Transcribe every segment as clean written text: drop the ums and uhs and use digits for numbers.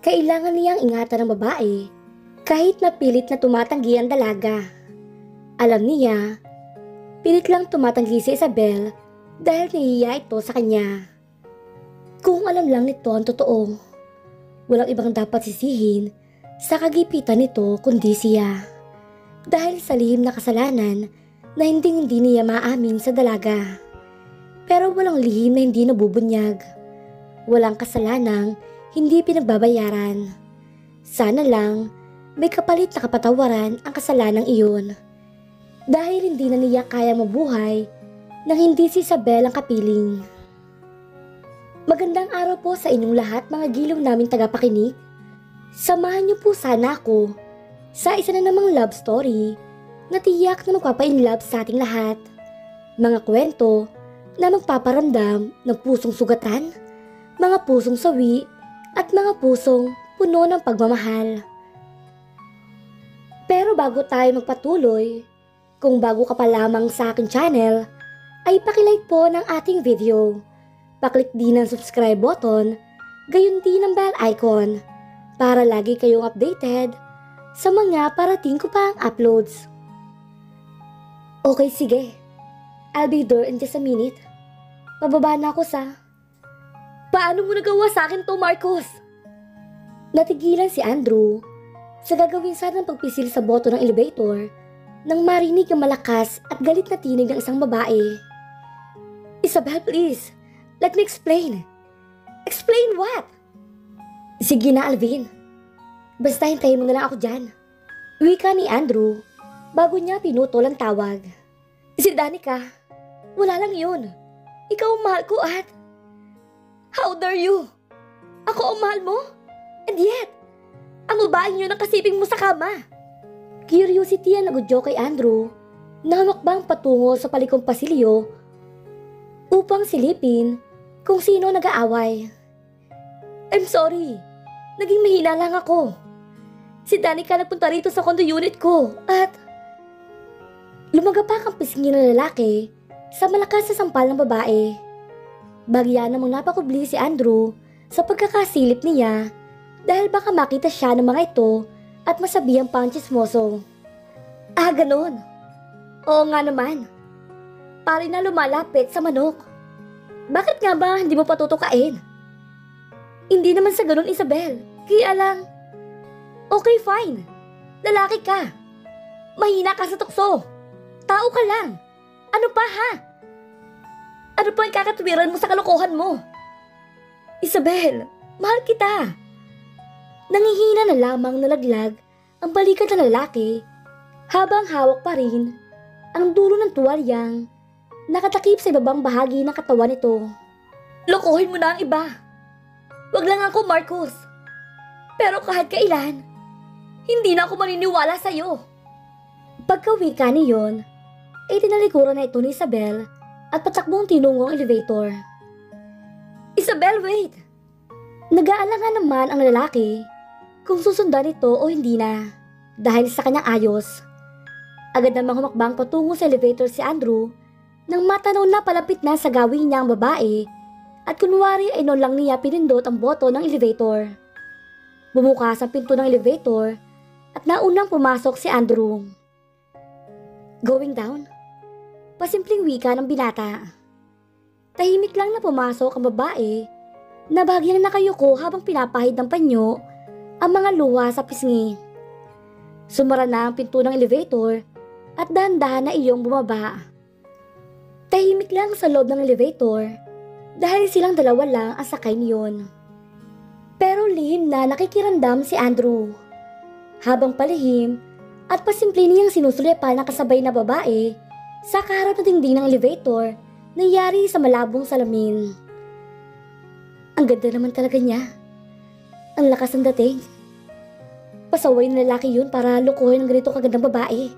Kailangan niyang ingatan ng babae kahit na pilit na tumatanggi ang dalaga. Alam niya, pilit lang tumatanggi si Isabel dahil nahihiya ito sa kanya. Kung alam lang nito ang totoo, walang ibang dapat sisihin sa kagipitan nito kundi siya. Dahil sa lihim na kasalanan na hindi niya maamin sa dalaga. Pero walang lihim na hindi nabubunyag. Walang kasalanang hindi pinagbabayaran. Sana lang may kapalit na kapatawaran ang kasalanang iyon. Dahil hindi na niya kaya mabuhay nang hindi si Isabel ang kapiling. Magandang araw po sa inyong lahat mga giliw naming tagapakinig. Samahan niyo po sana ako sa isa na namang love story na tiyak na magpapa-inlove sa ating lahat. Mga kwento na magpaparamdam ng pusong sugatan, mga pusong sawi at mga pusong puno ng pagmamahal. Pero bago tayo magpatuloy, kung bago ka pa lamang sa aking channel, ay pakilike po ng ating video. Paklik din ang subscribe button, gayon din ang bell icon para lagi kayong updated sa mga parating ko pang uploads. Okay, sige. I'll be there in just a minute. Pababa na ako sa... Paano mo nagawa sa akin to, Marcos? Natigilan si Andrew sa gagawin sana ng pagpisil sa boto ng elevator nang marinig ang malakas at galit na tinig ng isang babae. Isabel, please. Let me explain. Explain what? Sige na, Alvin. Basta hintayin mo na lang ako dyan. Wika ni Andrew bago niya pinutol ang tawag. Si Danica, wala lang yun. Ikaw ang mahal ko at... How dare you? Ako ang mahal mo? And yet, ang babaeng yun ang kasiping mo sa kama. Curiosity ang nag-joke kay Andrew na hamakbang patungo sa palikong pasilyo upang silipin kung sino nag-aaway. I'm sorry. Naging mahina lang ako. Si Danica nagpunta rito sa condo unit ko at... Lumagapak ang pisngi ng lalaki sa malakas na sampal ng babae. Bagya namang napakubli si Andrew sa pagkakasilip niya dahil baka makita siya ng mga ito at masabihang pang tsismoso. Ah, ganun. Oo nga naman. Pare na lumalapit sa manok. Bakit nga ba hindi mo patutukain? Hindi naman sa ganun, Isabel. Kaya lang... Okay, fine. Lalaki ka. Mahina ka sa tukso. Tao ka lang. Ano pa ha? Ano pa ang kakatwiran mo sa kalokohan mo? Isabel, mahal kita. Nangihina na lamang nalaglag ang balikat ng lalaki habang hawak pa rin ang dulo ng tuwalyang nakatakip sa ibabang bahagi ng katawan nito. Lokohin mo na ang iba. Wag lang ako, Marcos. Pero kahit kailan, hindi na ako maniniwala sa'yo. Pagkawika niyon, ay tinalikuran na ito ni Isabel at patakbong tinungo ang elevator. Isabel, wait! Nag-aalangan naman ang lalaki kung susundan ito o hindi na dahil sa kanyang ayos. Agad namang humakbang patungo sa elevator si Andrew nang matanaw na palapit na sa gawin niya ang babae at kunwari ay noon lang niya pinindot ang boto ng elevator. Bumukas ang pinto ng elevator at naunang pumasok si Andrew. Going down? Pasimpleng wika ng binata. Tahimik lang na pumasok ang babae na bahagyang nakayuko habang pinapahid ng panyo ang mga luha sa pisngi. Sumara na ang pinto ng elevator at dahan-dahan na iyong bumaba. Tahimik lang sa loob ng elevator dahil silang dalawa lang ang sakay niyon. Pero lihim na nakikiramdam si Andrew. Habang palihim at pasimple niyang sinusulipan ng kasabay na babae sa kaharap na dingding ng elevator na yari sa malabong salamin. Ang ganda naman talaga niya. Ang lakas ng dating. Pasaway ng lalaki yun para lukuhin ng ganito kagandang babae.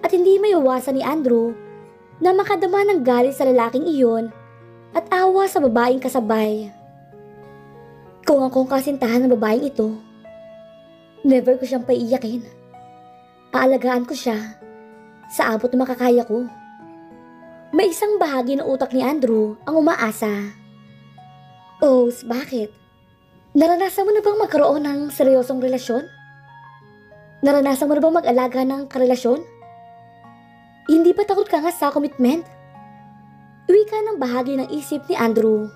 At hindi maiwasan ni Andrew na makadama ng galit sa lalaking iyon at awa sa babaeng kasabay. Kung akong kasintahan ng babaeng ito, never ko siyang paiiyakin. Aalagaan ko siya sa abot na makakaya ko. May isang bahagi ng utak ni Andrew ang umaasa. Oh, bakit? Naranasan mo na bang magkaroon ng seryosong relasyon? Naranasan mo na bang mag-alaga ng karelasyon? Hindi ba takot ka nga sa commitment? Uwi ka ng bahagi ng isip ni Andrew.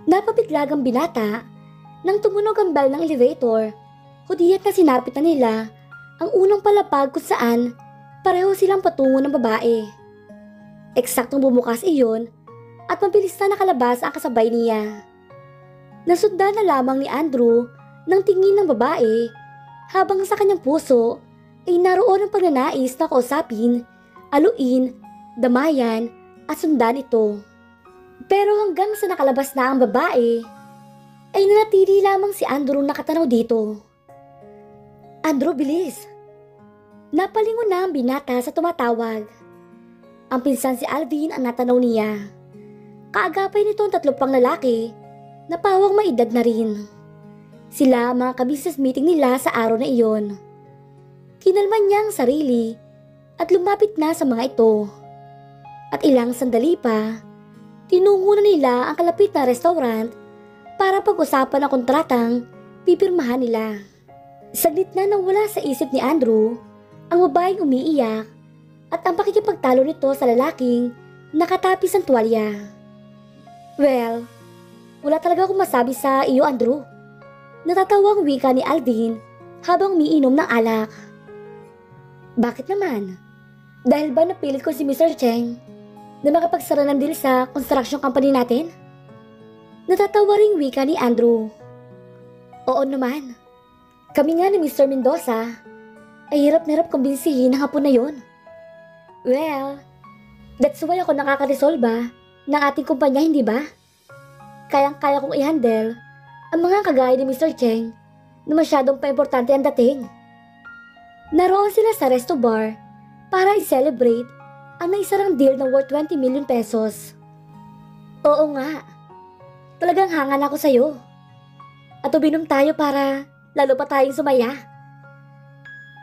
Napabiglagang binata nang tumunog ang bell ng elevator. Hudiyat na sinapit na nila ang unang palapag kung saan pareho silang patungo ng babae. Eksaktong bumukas iyon at mabilis na nakalabas ang kasabay niya. Nasundan na lamang ni Andrew ng tingin ng babae habang sa kanyang puso ay naroon ang pagnanais na kausapin, aluin, damayan at sundan ito. Pero hanggang sa nakalabas na ang babae, ay nanatili lamang si Andrew nakatanaw dito. Andrew, bilis! Napalingon na ang binata sa tumatawag. Ang pinsan si Alvin ang natanaw niya. Kaagapay nito ang 3 pang lalaki na pawang may edad na rin. Sila ang mga ka-business meeting nila sa araw na iyon. Kinalman niya ang sarili at lumapit na sa mga ito. At ilang sandali pa, tinungo na nila ang kalapit na restaurant para pag-usapan ang kontratang pipirmahan nila. Saglit na nawala sa isip ni Andrew ang babaeng umiiyak at ang pakikipagtalo nito sa lalaking nakatapis ang tuwalya. Well, wala talaga akong masabi sa iyo, Andrew. Natatawang wika ni Alvin habang umiinom ng alak. Bakit naman? Dahil ba napilit ko si Mr. Cheng na makapagsara ng deal sa construction company natin? Natatawa ring wika ni Andrew. Oo naman. Kami nga ni Mr. Mendoza ay hirap na hirap kumbinsihin ang hapon na yon. Well, that's why ako nakakaresolba ng ating kumpanya, hindi ba? Kayang-kaya kong i-handle ang mga kagaya ni Mr. Cheng na masyadong pa-importante ang dating. Naroon sila sa resto bar para i-celebrate ang naisarang deal na worth 20 million pesos. Oo nga, talagang hangan ako sa'yo. At uminom tayo para lalo pa tayong sumaya.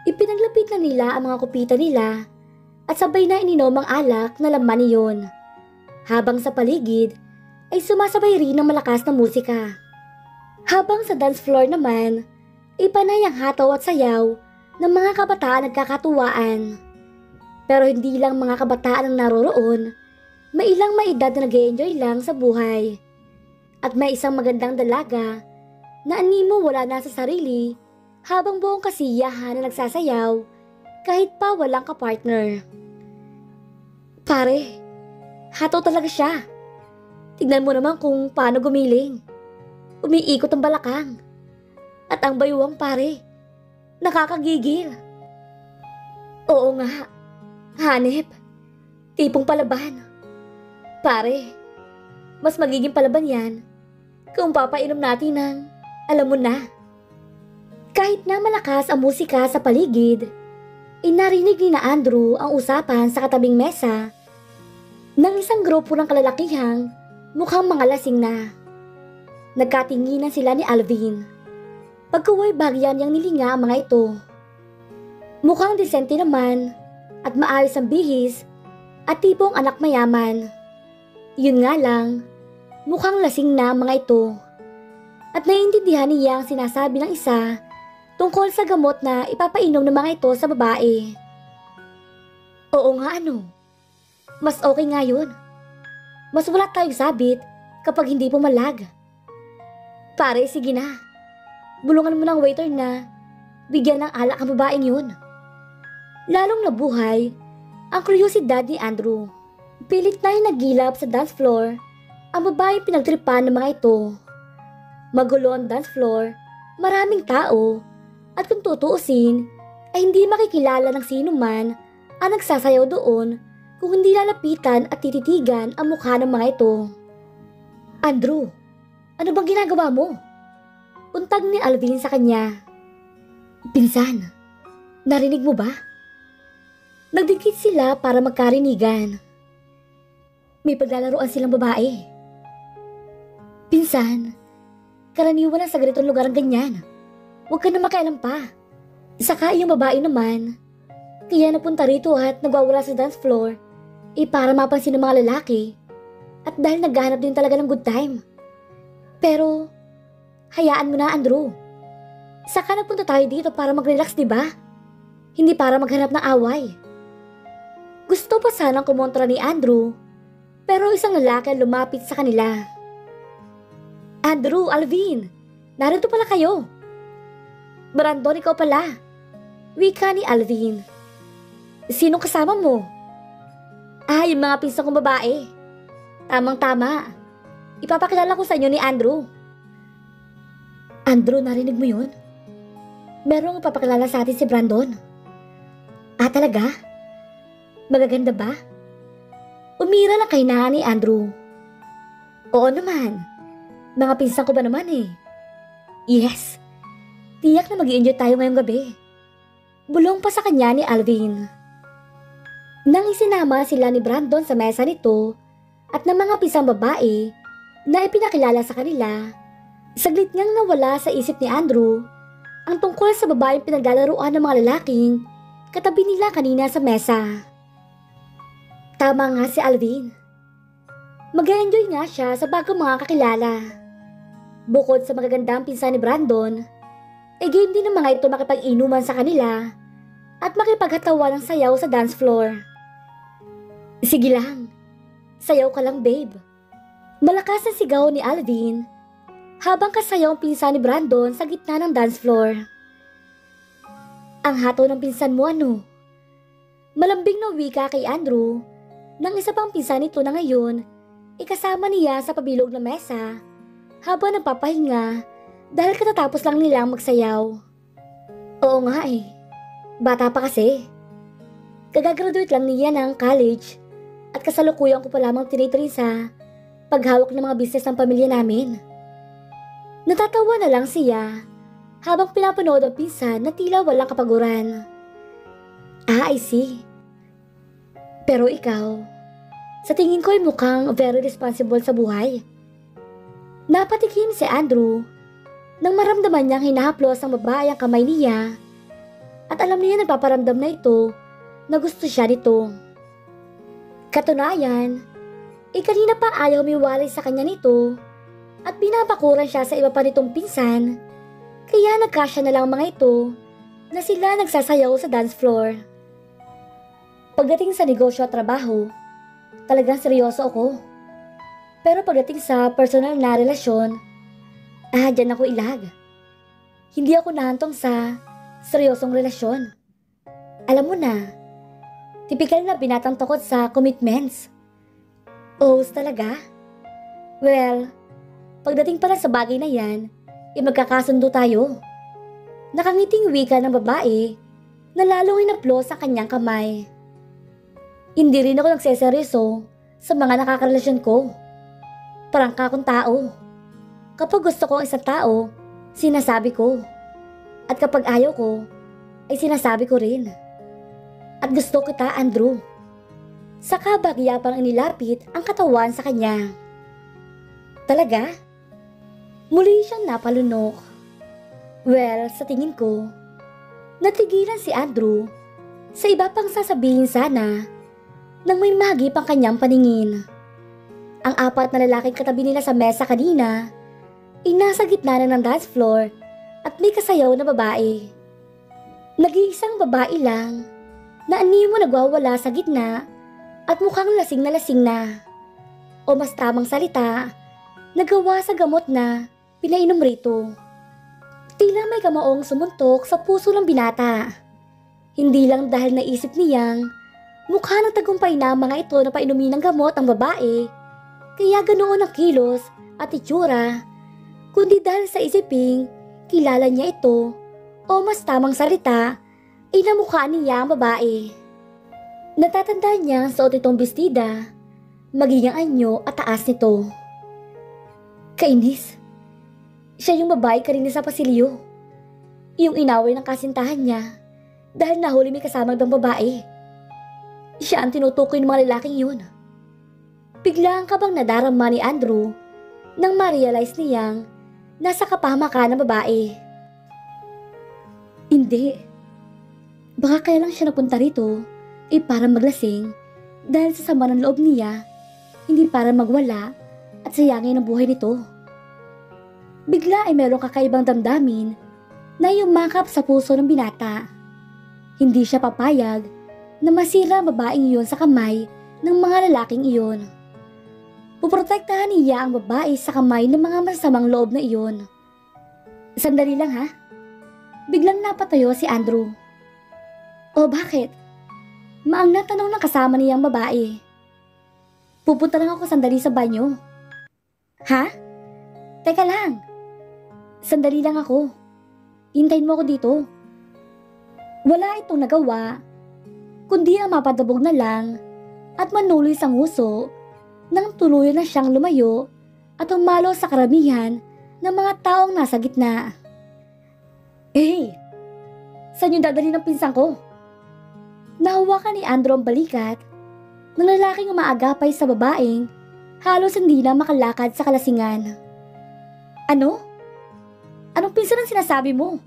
Ipinaglapit na nila ang mga kupita nila at sabay na ininom ang alak na laman niyon. Habang sa paligid ay sumasabay rin ng malakas na musika. Habang sa dance floor naman, ipanay ang hataw at sayaw ng mga kabataan nagkakatuwaan. Pero hindi lang mga kabataan ang naroroon, may ilang maedad na nag-e-enjoy lang sa buhay. At may isang magandang dalaga na animo wala na sa sarili habang buong kasiyahan na nagsasayaw kahit pa walang kapartner. Pare, hataw talaga siya. Tignan mo naman kung paano gumiling. Umiikot ang balakang. At ang bayuwang pare, nakakagigil. Oo nga, hanep, tipong palaban. Pare, mas magiging palaban yan kung papainom natin ng alam mo na. Kahit na malakas ang musika sa paligid, inarinig ni na Andrew ang usapan sa katabing mesa ng isang grupo ng kalalakihang mukhang mga lasing na. Nagkatinginan sila ni Alvin. Pagkaway bagyan niyang nilinga ang mga ito. Mukhang disente naman at maayos ang bihis at tipong anak mayaman. Yun nga lang, mukhang lasing na ang mga ito. At naiintindihan niya ang sinasabi ng isa tungkol sa gamot na ipapainom ng mga ito sa babae. Oo nga ano, mas okay nga yun. Mas wala tayong sabit kapag hindi pumalag. Pare, sige na. Bulungan mo ng waiter na bigyan ng alak ang babaeng yun. Lalong nabuhay ang kuryosidad ni Andrew. Pilit na nagilap sa dance floor ang babaeng pinagtripan ng mga ito. Magulo ang dance floor, maraming tao, at kung tutuusin ay hindi makikilala ng sino man ang nagsasayaw doon kung hindi lalapitan at tititigan ang mukha ng mga ito. Andrew, ano bang ginagawa mo? Untag ni Alvin sa kanya. Pinsan, narinig mo ba? Nagdikit sila para magkarinigan. May paglalaroan silang babae. Pinsan, karaniwan na sa ganitong lugar ang ganyan. Huwag ka na makialam pa. Saka yung babae naman, kaya napunta rito at nagwawala sa dance floor para mapansin ng mga lalaki at dahil naghahanap din talaga ng good time. Pero Hayaan mo na, Andrew. Saka nagpunta tayo dito para mag-relax, di ba? Hindi para maghanap ng away. Gusto pa sanang kumontra ni Andrew, pero isang lalaki ang lumapit sa kanila. Andrew, Alvin, narito pala kayo. Brandon, ikaw pala. Wika ni Alvin. Sinong kasama mo? Yung mga pinsan kong babae. Tamang-tama. Ipapakilala ko sa inyo ni Andrew. Andrew, narinig mo yun? Merong ipapakilala sa atin si Brandon. Talaga? Magaganda ba? Umira lang kay na ni Andrew. Oo naman. Mga pinsan ko ba naman eh? Yes. Tiyak na mag-i-enjoy tayo ngayong gabi. Bulong pa sa kanya ni Alvin. Nang isinama sila ni Brandon sa mesa nito at ng mga pisang babae na ipinakilala sa kanila, saglit ngang nawala sa isip ni Andrew ang tungkol sa babaeng pinaglalaruan ng mga lalaking katabi nila kanina sa mesa. Tama nga si Alvin. Mag-enjoy nga siya sa bagong mga kakilala. Bukod sa magagandang pinsan ni Brandon, game din ng mga ito makipag-inuman sa kanila at makipaghatawa ng sayaw sa dance floor. Sige lang, sayaw ka lang babe. Malakas ang sigaw ni Alvin habang kasayaw ang pinsan ni Brandon sa gitna ng dance floor. Ang hato ng pinsan mo ano? Malambing na wika kay Andrew nang isa pang pinsan nito na ngayon ikasama niya sa pabilog na mesa habang nagpapahinga dahil katatapos lang nilang magsayaw. Oo nga eh, bata pa kasi. Kagagraduate lang niya ng college at kasalukuyan ko pa lamang tinitrin sa paghawak ng mga business ng pamilya namin. Natatawa na lang siya habang pinapanood ang pinsan na tila walang kapaguran. I see. Pero ikaw, sa tingin ko ay mukhang very responsible sa buhay. Napatikim si Andrew nang maramdaman niyang hinahaplos ang babae ang kamay niya at alam niya nagpaparamdam na ito na gusto siya nito. Katunayan, kanina pa ayaw humiwalay sa kanya nito at binabakuran siya sa iba pa nitong pinsan, kaya nagkasya na lang mga ito na sila nagsasayaw sa dance floor. Pagdating sa negosyo at trabaho, talagang seryoso ako. Pero pagdating sa personal na relasyon, dyan ako ilag. Hindi ako nahantong sa seryosong relasyon. Alam mo na, tipikal na binatang takot sa commitments. Oh, talaga? Well, pagdating pala sa bagay na yan, magkakasundo tayo. Nakangiting wika ng babae na lalong hinaplos sa kanyang kamay. Hindi rin ako nagseseryoso sa mga nakakarelasyon ko. Prangka akong tao. Kapag gusto ko ang isang tao, sinasabi ko. At kapag ayaw ko, ay sinasabi ko rin. At gusto kita, Andrew. Saka bagya pang inilapit ang katawan sa kanya. Talaga? Muli siyang napalunok. Well, sa tingin ko, natigilan si Andrew sa iba pang sasabihin sana nang may mahagip ang kanyang paningin. Ang apat na lalaking katabi nila sa mesa kanina ay nasa gitna na ng dance floor at may kasayaw na babae. Nag-iisang babae lang na animo nagwawala sa gitna at mukhang lasing na. O mas tamang salita, nagawa sa gamot na pinainom rito. Tila may kamaong sumuntok sa puso ng binata. Hindi lang dahil naisip niyang mukha ng tagumpay na mga ito na painumin ng gamot ang babae, kaya ganoon ang kilos at itsura, kundi dahil sa isiping kilala niya ito o mas tamang salita ay namukha niya ang babae. Natatandaan niya ang suot itong bestida, magiging anyo at taas nito. Kainis. Siya yung babae kanina sa pasilyo. Yung inaway ng kasintahan niya dahil nahuli may kasama ibang babae. Siya ang tinutukoy ng mga lalaking yun. Biglang kabang nadarama ni Andrew nang ma-realize niyang nasa kapahamakan ng babae. Hindi. Baka kaya lang siya napunta rito para maglasing dahil sa sama ng loob niya, hindi para magwala at sayangin ang buhay nito. Bigla ay merong kakaibang damdamin na yumakap sa puso ng binata. Hindi siya papayag na masira ang babaeng iyon sa kamay ng mga lalaking iyon. Puprotektahan niya ang babae sa kamay ng mga masamang loob na iyon. Sandali lang ha. Biglang napatayo si Andrew. O bakit? Maang natanong ng kasama niyang babae. Pupunta lang ako sandali sa banyo. Ha? Teka lang. Sandali lang ako. Hintayin mo ako dito. Wala itong nagawa, kundi ang mapadabog na lang at manuloy sa nguso nang tuluyan na siyang lumayo at umalo sa karamihan ng mga taong nasa gitna. Hey! Saan yung dadali ng pinsan ko? Nahawakan ni Andrew ang balikat ng lalaking umaagapay sa babaeng halos hindi na makalakad sa kalasingan. Ano? Anong pinsan ang sinasabi mo?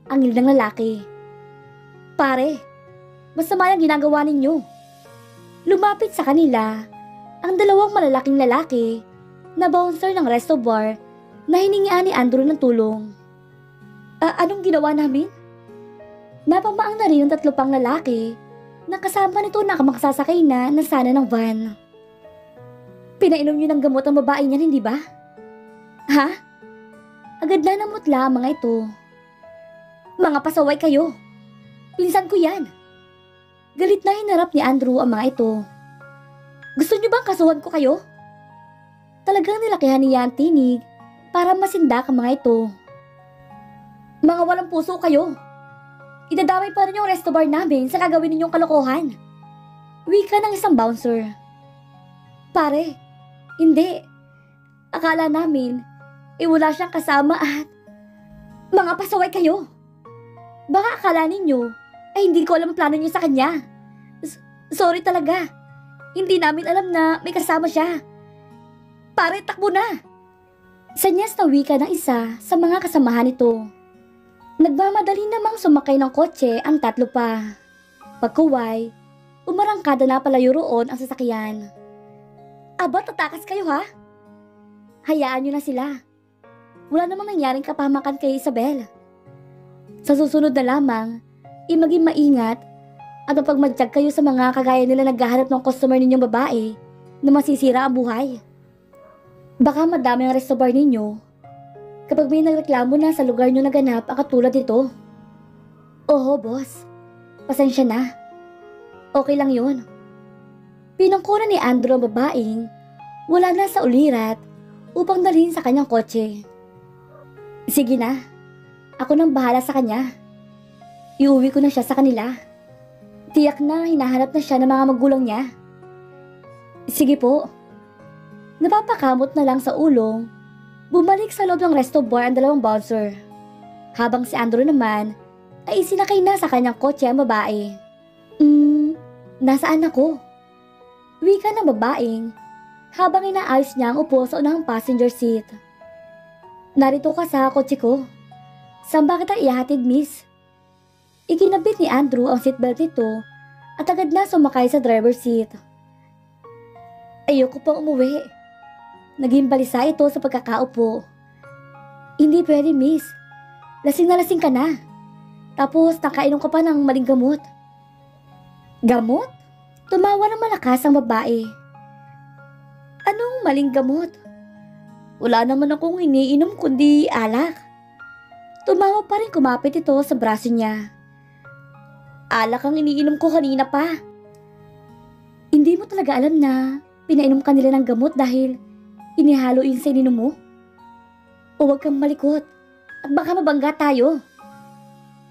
Angil ng lalaki. Pare, masama yung ginagawa ninyo. Lumapit sa kanila ang dalawang malalaking lalaki na bouncer ng resto bar na hiningian ni Andrew ng tulong. Anong ginawa namin? Napamaang na rin yung tatlo pang lalaki na kasama nito na makagsasakay na sana ng van. Pinainom niyo ng gamot ang babae niyan, hindi ba? Ha? Agad na namutla ang mga ito. Mga pasaway kayo. Pinsan ko yan. Galit na hinarap ni Andrew ang mga ito. Gusto niyo bang kasuhan ko kayo? Talagang nilakihan niya ang tinig para masindak ang mga ito. Mga walang puso kayo. Idadamay pa rin yung resto bar namin sa gagawin ninyong kalokohan. Wika ng isang bouncer. Pare, hindi. Akala namin, wala siyang kasama at mga pasaway kayo. Baka akala ninyo, hindi ko alam ang plano niyo sa kanya. Sorry talaga. Hindi namin alam na may kasama siya. Pare, takbo na. Sanyas na wika ng isa sa mga kasamahan nito. Nagmamadali namang sumakay ng kotse ang tatlo pa. Pagkuway, umarangkada na palayo roon ang sasakyan. Aba, tatakas kayo ha? Hayaan nyo na sila. Wala namang nangyaring kapahamakan kay Isabel. Sa susunod na lamang, maging maingat at mapagmadyak kayo sa mga kagaya nila naghahanap ng customer ninyong babae na masisira ang buhay. Baka madami ang resto bar ninyo kapag may nagreklamo na sa lugar nyo naganap ang katulad nito. Oho, boss. Pasensya na. Okay lang yun. Pinangkunan ni Andrew ang babaeng wala na sa ulirat upang dalhin sa kanyang kotse. Sige na, ako nang bahala sa kanya. Iuwi ko na siya sa kanila. Tiyak na hinahanap na siya ng mga magulang niya. Sige po. Napapakamot na lang sa ulong, bumalik sa loob ng resto bar ang dalawang bouncer. Habang si Andrew naman ay isinakay na sa kanyang kotse ang babae. Nasaan ako? Wika ng babaeng habang inaayos niya ang upo sa unang passenger seat. Narito ka sa kotse ko. Saan ba kita ihahatid, miss? Ikinabit ni Andrew ang seatbelt nito at agad na sumakay sa driver's seat. Ayoko pang umuwi. Naging balisa ito sa pagkakaupo. Hindi pwede, miss. Lasing na lasing ka na. Tapos nakainom ka pa ng maling gamot. Gamot? Tumawa ng malakas ang babae. Anong maling gamot? Wala naman akong iniinom kundi alak. Tumawa pa rin kumapit ito sa braso niya. Alak ang iniinom ko kanina pa. Hindi mo talaga alam na pinainom ka nila ng gamot dahil inihalo yun sa ininom mo? O huwag kang malikot at baka mabangga tayo.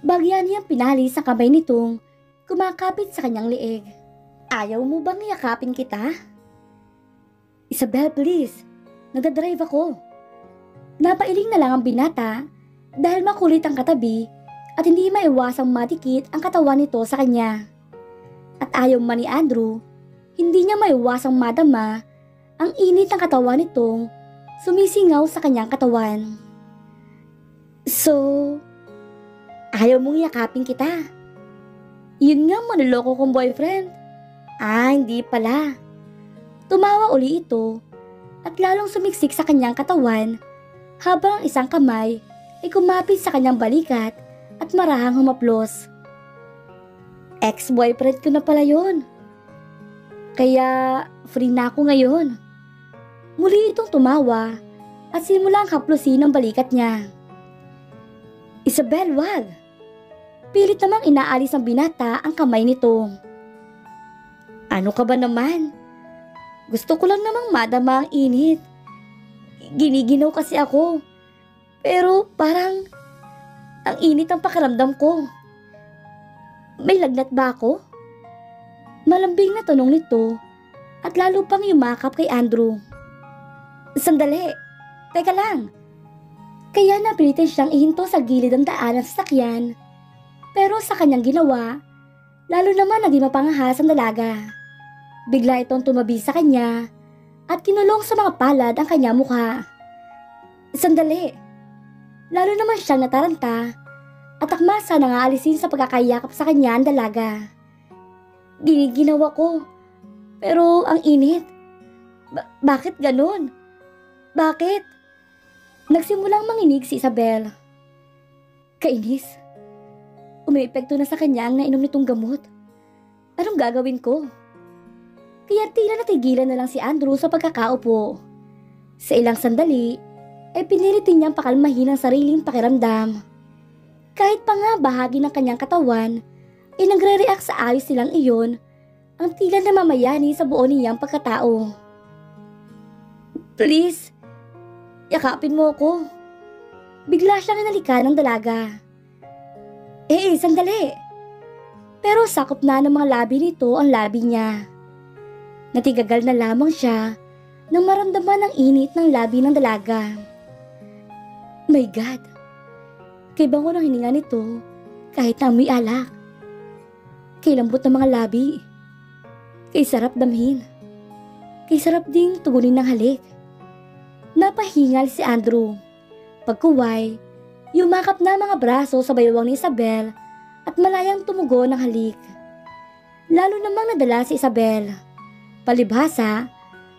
Bagyan niyang pinalis ang kamay nitong kumakapit sa kanyang leeg. Ayaw mo bang yakapin kita? Isabel, please. Nagdadrive ako. Napailing na lang ang binata dahil makulit ang katabi at hindi maiwasang madikit ang katawan nito sa kanya. At ayaw man ni Andrew, hindi niya maiwasang madama ang init ng katawan nitong sumisingaw sa kanyang katawan. So, ayaw mong yakapin kita? Yun nga manloloko kong boyfriend. Hindi pala. Tumawa uli ito at lalong sumiksik sa kanyang katawan habang ang isang kamay ay kumapit sa kanyang balikat at marahang humaplos. Ex-boyfriend ko na pala yun. Kaya free na ako ngayon. Muli itong tumawa at simulang haplusin ang balikat niya. Isabel, wag! Pilit namang inaalis ng binata ang kamay nito. Ano ka ba naman? Gusto ko lang namang madama ang init. Giniginaw kasi ako. Pero parang ang init ang pakiramdam ko. May lagnat ba ako? Malambing na tanong nito at lalo pang yumakap kay Andrew. Sandali, teka lang. Kaya napilitan siyang ihinto sa gilid ng daan ng sasakyan. Pero sa kanyang ginawa, lalo naman naging mapangahas ang dalaga. Bigla itong tumabi sa kanya at kinulong sa mga palad ang kanyang mukha. Sandali. Lalo naman siyang nataranta at akmasa nang aalisin sa pagkakayakap sa kanya ang dalaga. Giniginaw ako, pero ang init. Bakit ganun? Bakit? Nagsimulang manginig si Isabel. Kainis. Umiepekto na sa kanya ang nainom nitong gamot. Anong gagawin ko? Kaya tila natigilan na lang si Andrew sa pagkakaupo. Sa ilang sandali, ay pinilitin niyang pakalmahin ang sariling pakiramdam. Kahit pa nga bahagi ng kanyang katawan, ay nagre-react sa ayos nilang iyon ang tila namamayani sa buo niyang pagkatao. Please, yakapin mo ako. Bigla siyang inalikan ng dalaga. Sandali. Pero sakop na ng mga labi nito ang labi niya. Natigagal na lamang siya nang maramdaman ang init ng labi ng dalaga. My God! Kay bango ng hininga nito kahit na may alak. Kay lambot ng mga labi. Kay sarap damhin. Kay sarap ding tugunin ng halik. Napahingal si Andrew. Pagkuway, yumakap na mga braso sa baywang ni Isabel at malayang tumugon ng halik. Lalo namang nadala si Isabel. Palibhasa,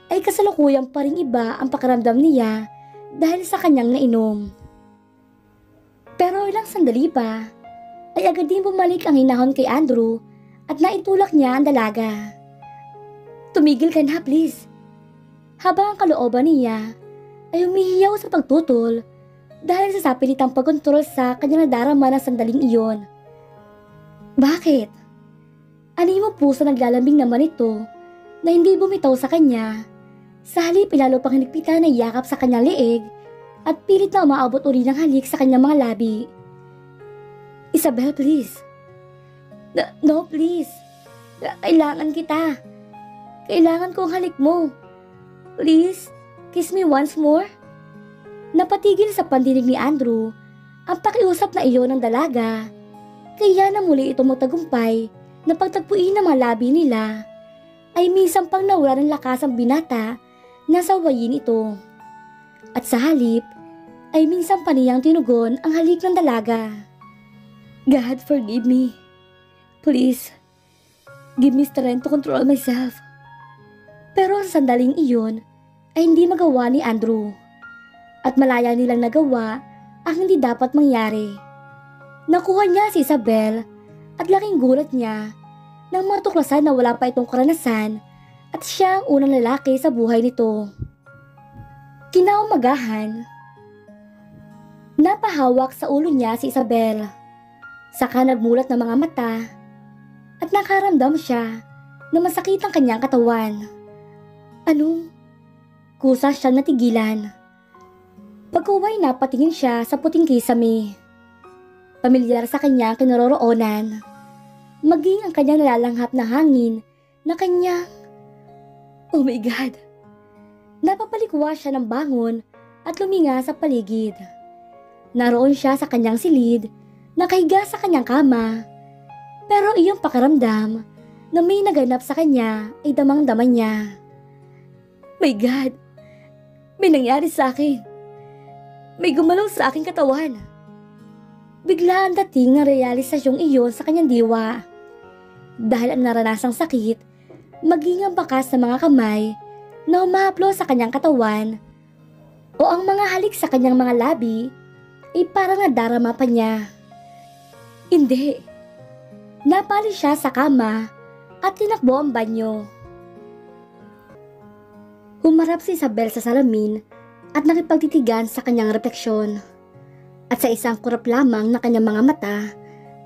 ay kasalukuyang pa ring iba ang pakiramdam niya dahil sa kanyang nainom. Pero ilang sandali pa, ay agad din bumalik ang hinahon kay Andrew at naitulak niya ang dalaga. Tumigil ka na, please. Habang ang kalooban niya ay humihiyaw sa pagtutol dahil sa sapilitang pagkontrol sa kanyang nadarama na sandaling iyon. Bakit? Ani mo puso naglalambing naman ito na hindi bumitaw sa kanya. Sa halip ilalo pang hinigpitan na yakap sa kanyang leeg at pilit na umaabot uli ng halik sa kanyang mga labi. Isabel, please. No, please. Kailangan kita. Kailangan ko ang halik mo. Please, kiss me once more. Napatigil sa pandinig ni Andrew ang pakiusap na iyon ng dalaga. Kaya na muli itong magtagumpay na pagtagpuin ng mga labi nila ay minsan pang nawala ng lakas ang binata na sawayin ito. At sa halip ay minsan pa niyang tinugon ang halik ng dalaga. God, forgive me. Please, give me strength to control myself. Pero sa sandaling iyon ay hindi magawa ni Andrew. At malaya nilang nagawa ang hindi dapat mangyari. Nakuha niya si Isabel at laking gulat niya nang matuklasan na wala pa itong karanasan at siya ang unang lalaki sa buhay nito. Kinaumagahan, napahawak sa ulo niya si Isabel. Saka nagmulat ng mga mata at nakaramdam siya na masakit ang kanyang katawan. Ano? Kusa siyang natigilan. Pagkuway napatingin siya sa puting kisame. Pamilyar sa kanyang kinaroroonan. Maging ang kanyang nalalanghap na hangin na kanyang... Oh my God! Napapalikwa siya ng bangon at luminga sa paligid. Naroon siya sa kanyang silid, nakahiga sa kanyang kama. Pero iyong pakiramdam na may naganap sa kanya ay damang-dama niya. My God! May nangyari sa akin. May gumalaw sa aking katawan. Bigla ang dating ng realisasyong iyon sa kanyang diwa. Dahil ang naranasang sakit, maging ang bakas ng mga kamay na umahaplo sa kanyang katawan. o ang mga halik sa kanyang mga labi ay parang nadarama pa niya. Hindi. Napali siya sa kama at tinakbo ang banyo. Humarap si Isabel sa salamin at nakipagtitigan sa kanyang refleksyon. At sa isang kurap lamang na kanyang mga mata,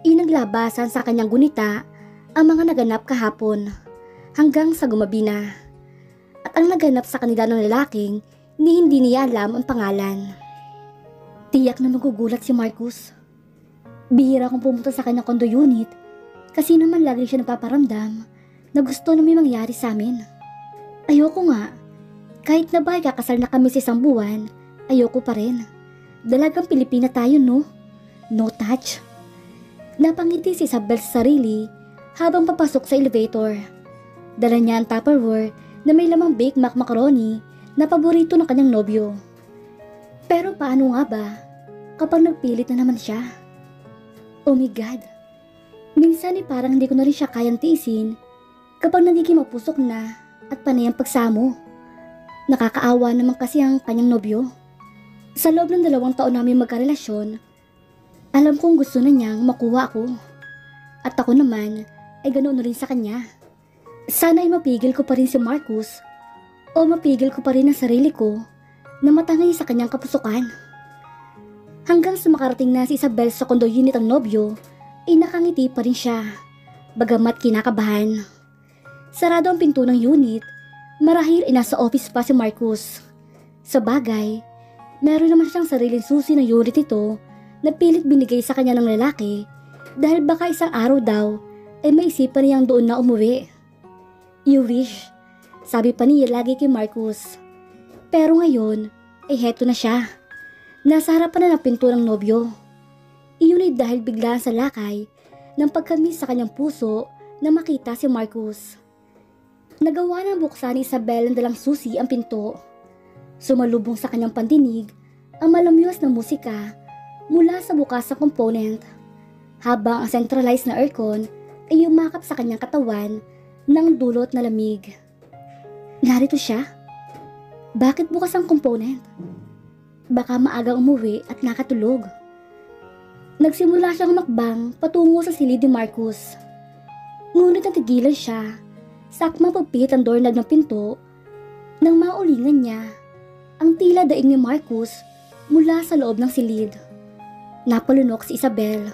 inaglabasan sa kanyang gunita ang mga naganap kahapon hanggang sa gumabi na. At ang naganap sa kanila ng lalaking hindi niya alam ang pangalan. Tiyak na magugulat si Marcus. Bihira akong pumunta sa kanyang condo unit kasi naman lagi siya napaparamdam na gusto na may mangyari sa amin. Ayoko nga. Kahit na ba kakasal na kami sa isang buwan, ayoko pa rin. Dalagang Pilipina tayo, no? No touch. Napangiti si Isabel sa sarili habang papasok sa elevator. Dala niya ang Tupperware na may lamang baked macaroni na paborito ng kanyang nobyo. Pero paano nga ba kapag nagpilit na naman siya? Oh my God. Minsan parang hindi ko na rin siya kayang tiisin kapag nagiging mapusok na at panay ang pagsamo. Nakakaawa naman kasi ang kanyang nobyo. Sa loob ng 2 taon namin magkarelasyon, alam kong gusto na niyang makuha ako. At ako naman ay ganoon rin sa kanya. Sana ay mapigil ko pa rin si Marcus o mapigil ko pa rin ang sarili ko na matangay sa kanyang kapusukan. Hanggang sa makarating na si Isabel sa condo unit ang nobyo, ay nakangiti pa rin siya, bagamat kinakabahan. Sarado ang pinto ng unit. Marahil ay nasa office pa si Marcus. Sa bagay, meron naman siyang sariling susi ng unit ito na pilit binigay sa kanya ng lalaki dahil baka isang araw daw ay maisipan niyang doon na umuwi. You wish, sabi pa niya lagi kay Marcus. Pero ngayon ay heto na siya. Nasa harapan na ng pinto ng nobyo. Iyon ay dahil biglaan sa lakay ng pagkamis sa kanyang puso na makita si Marcus. Nagawa ng buksan ni Isabel ng dalang susi ang pinto. Sumalubong sa kanyang pandinig ang malamyos na musika mula sa bukas na component, habang ang centralized na aircon ay yumakap sa kanyang katawan ng dulot na lamig. Narito siya. Bakit bukas ang component? Baka maagang umuwi at nakatulog. Nagsimula siyang makbang patungo sa silid ni Marcus. Ngunit natigilan siya sakmang pagpihit ang doorknob ng pinto nang maulingan niya ang tila daing ni Marcus mula sa loob ng silid. Napalunok si Isabel.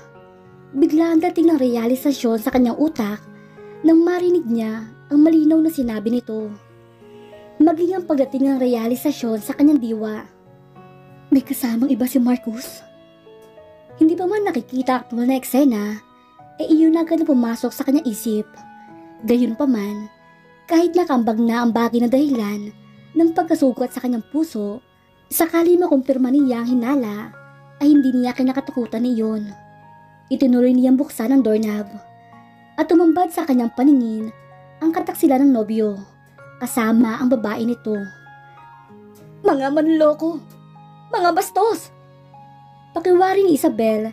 Bigla ang dating ng realisasyon sa kanyang utak nang marinig niya ang malinaw na sinabi nito. Maging ang pagdating ng realisasyon sa kanyang diwa. May kasamang iba si Marcus. Hindi pa man nakikita aktual na eksena, iyon na agad na pumasok sa kanyang isip. Gayunpaman, kahit nakambag na ang bagay na dahilan ng pagkasugat sa kanyang puso, sakali makumpirma niya ang hinala, ay hindi niya kinakatakutan iyon. Itinuloy niyang buksan ang doorknob at tumambad sa kanyang paningin ang kataksilan ng nobyo, kasama ang babae nito. Mga manloko! Mga bastos! Pakiwari ni Isabel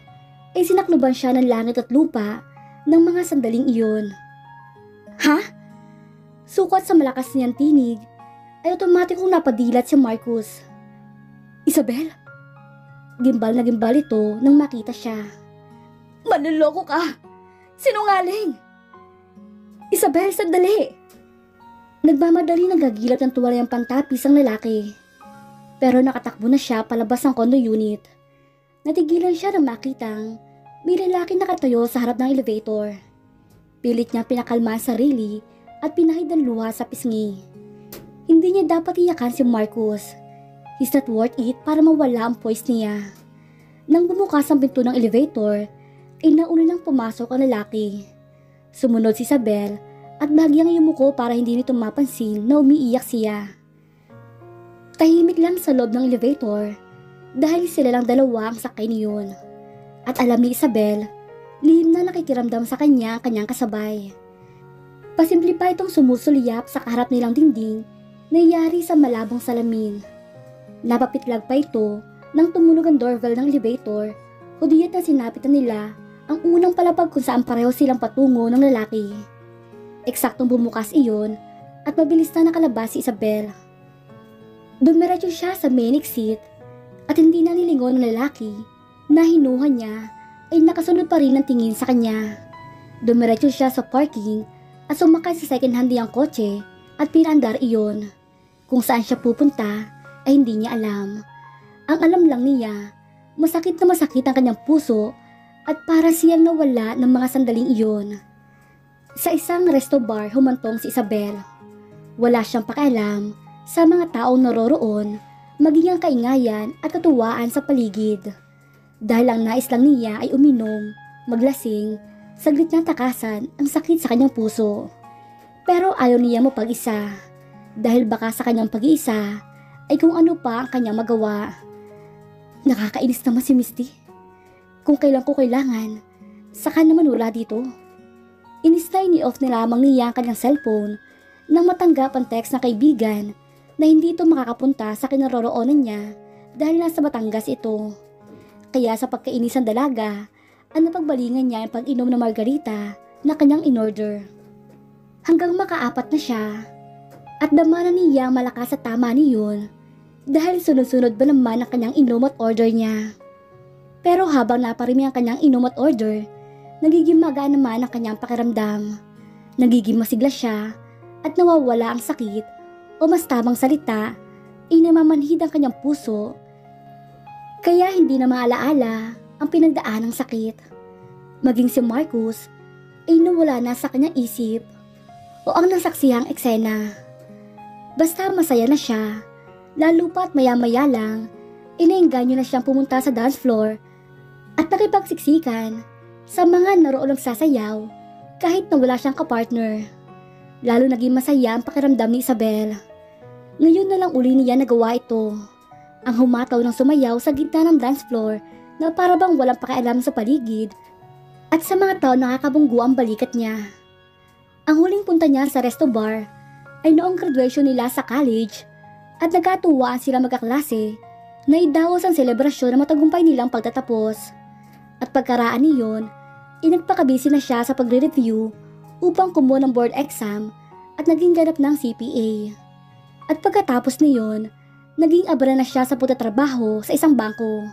ay sinakluban siya ng langit at lupa ng mga sandaling iyon. Ha? Sukat sa malakas niyang tinig ay otomatikong napadilat si Marcus. Isabel? Gimbal na gimbal ito nang makita siya. Manloloko ka! Sinungaling! Isabel, sandali! Nagmamadali nagagilap ng tuwalayang pantapis ang lalaki. Pero nakatakbo na siya palabas ng condo unit. Natigilan siya nang makitang may lalaki nakatayo sa harap ng elevator. Pilit niya pinakalma ang sarili at pinahid ang luha sa pisngi. Hindi niya dapat iyakan si Marcus. He's not worth it para mawala ang poise niya. Nang bumukas ang pinto ng elevator, ay nauna nang pumasok ang lalaki. Sumunod si Isabel at bahagyang yumuko para hindi nito mapansin na umiiyak siya. Tahimik lang sa loob ng elevator dahil sila lang dalawa ang sakay niyon. At alam ni Isabel, lihim na nakikiramdam sa kanya ang kanyang kasabay. Pasimple pa itong sumusulyap sa kaharap nilang dingding na iyari sa malabong salamin. Napapitlag pa ito nang tumunog ang doorbell ng elevator o diyan na sinapitan nila ang unang palapag kung saan pareho silang patungo ng lalaki. Eksaktong bumukas iyon at mabilis na nakalabas si Isabel. Dumiretso siya sa main exit at hindi na nilingon ng lalaki na hinuha niya ay nakasunod pa rin ang tingin sa kanya. Dumiretso siya sa parking at sumakay sa second hand niyang kotse at pinaandar iyon. Kung saan siya pupunta ay hindi niya alam. Ang alam lang niya, masakit na masakit ang kanyang puso at para siyang nawala ng mga sandaling iyon. Sa isang resto bar humantong si Isabel. Wala siyang pakialam sa mga taong naroroon, maging ang kaingayan at katuwaan sa paligid. Dahil ang nais lang niya ay uminom, maglasing, saglit na takasan ang sakit sa kanyang puso. Pero ayaw niya mapag-isa, dahil baka sa kanyang pag-iisa ay kung ano pa ang kanyang magawa. Nakakainis naman si Misty. Kung kailan ko kailangan, saka naman wala dito. Inis na ini-off na lamang niya ang kanyang cellphone nang matanggap ang text ng kaibigan na hindi ito makakapunta sa kinaroroonan niya dahil nasa Batangas ito. Kaya sa pagkainis ng dalaga, ang napagbalingan niya ang pag-inom ng margarita na kanyang in-order. Hanggang makaapat na siya at dama na niya malakas sa tama niyon dahil sunod-sunod ba naman ang kanyang inom at order niya. Pero habang naparimi ang kanyang inom at order, nagiging magaan naman ang kanyang pakiramdam. Nagiging masigla siya at nawawala ang sakit o mas tamang salita ay namamanhid ang kanyang puso. Kaya hindi na maalaala ang pinagdaan ng sakit. Maging si Marcus ay nawala na sa kanyang isip o ang nasaksihang eksena. Basta masaya na siya, lalo pa't maya-maya lang, inaengganyo na siyang pumunta sa dance floor at nakipagsiksikan sa mga naroon sasayaw kahit na wala siyang kapartner. Lalo naging masaya ang pakiramdam ni Isabel. Ngayon na lang uli niya nagawa ito. Ang humataw ng sumayaw sa gitna ng dance floor na parabang walang pakialam sa paligid at sa mga tao nakakabunggo ang balikat niya. Ang huling punta niya sa resto bar ay noong graduation nila sa college at nagkatuwaan sila magkaklase na idaos ang selebrasyon ng matagumpay nilang pagtatapos. At pagkaraan niyon, inagpakabisi na siya sa pagre-review upang kumuha ng board exam at naging ganap ng CPA. At pagkatapos niyon, naging abra na siya sa pagtatrabaho sa isang bangko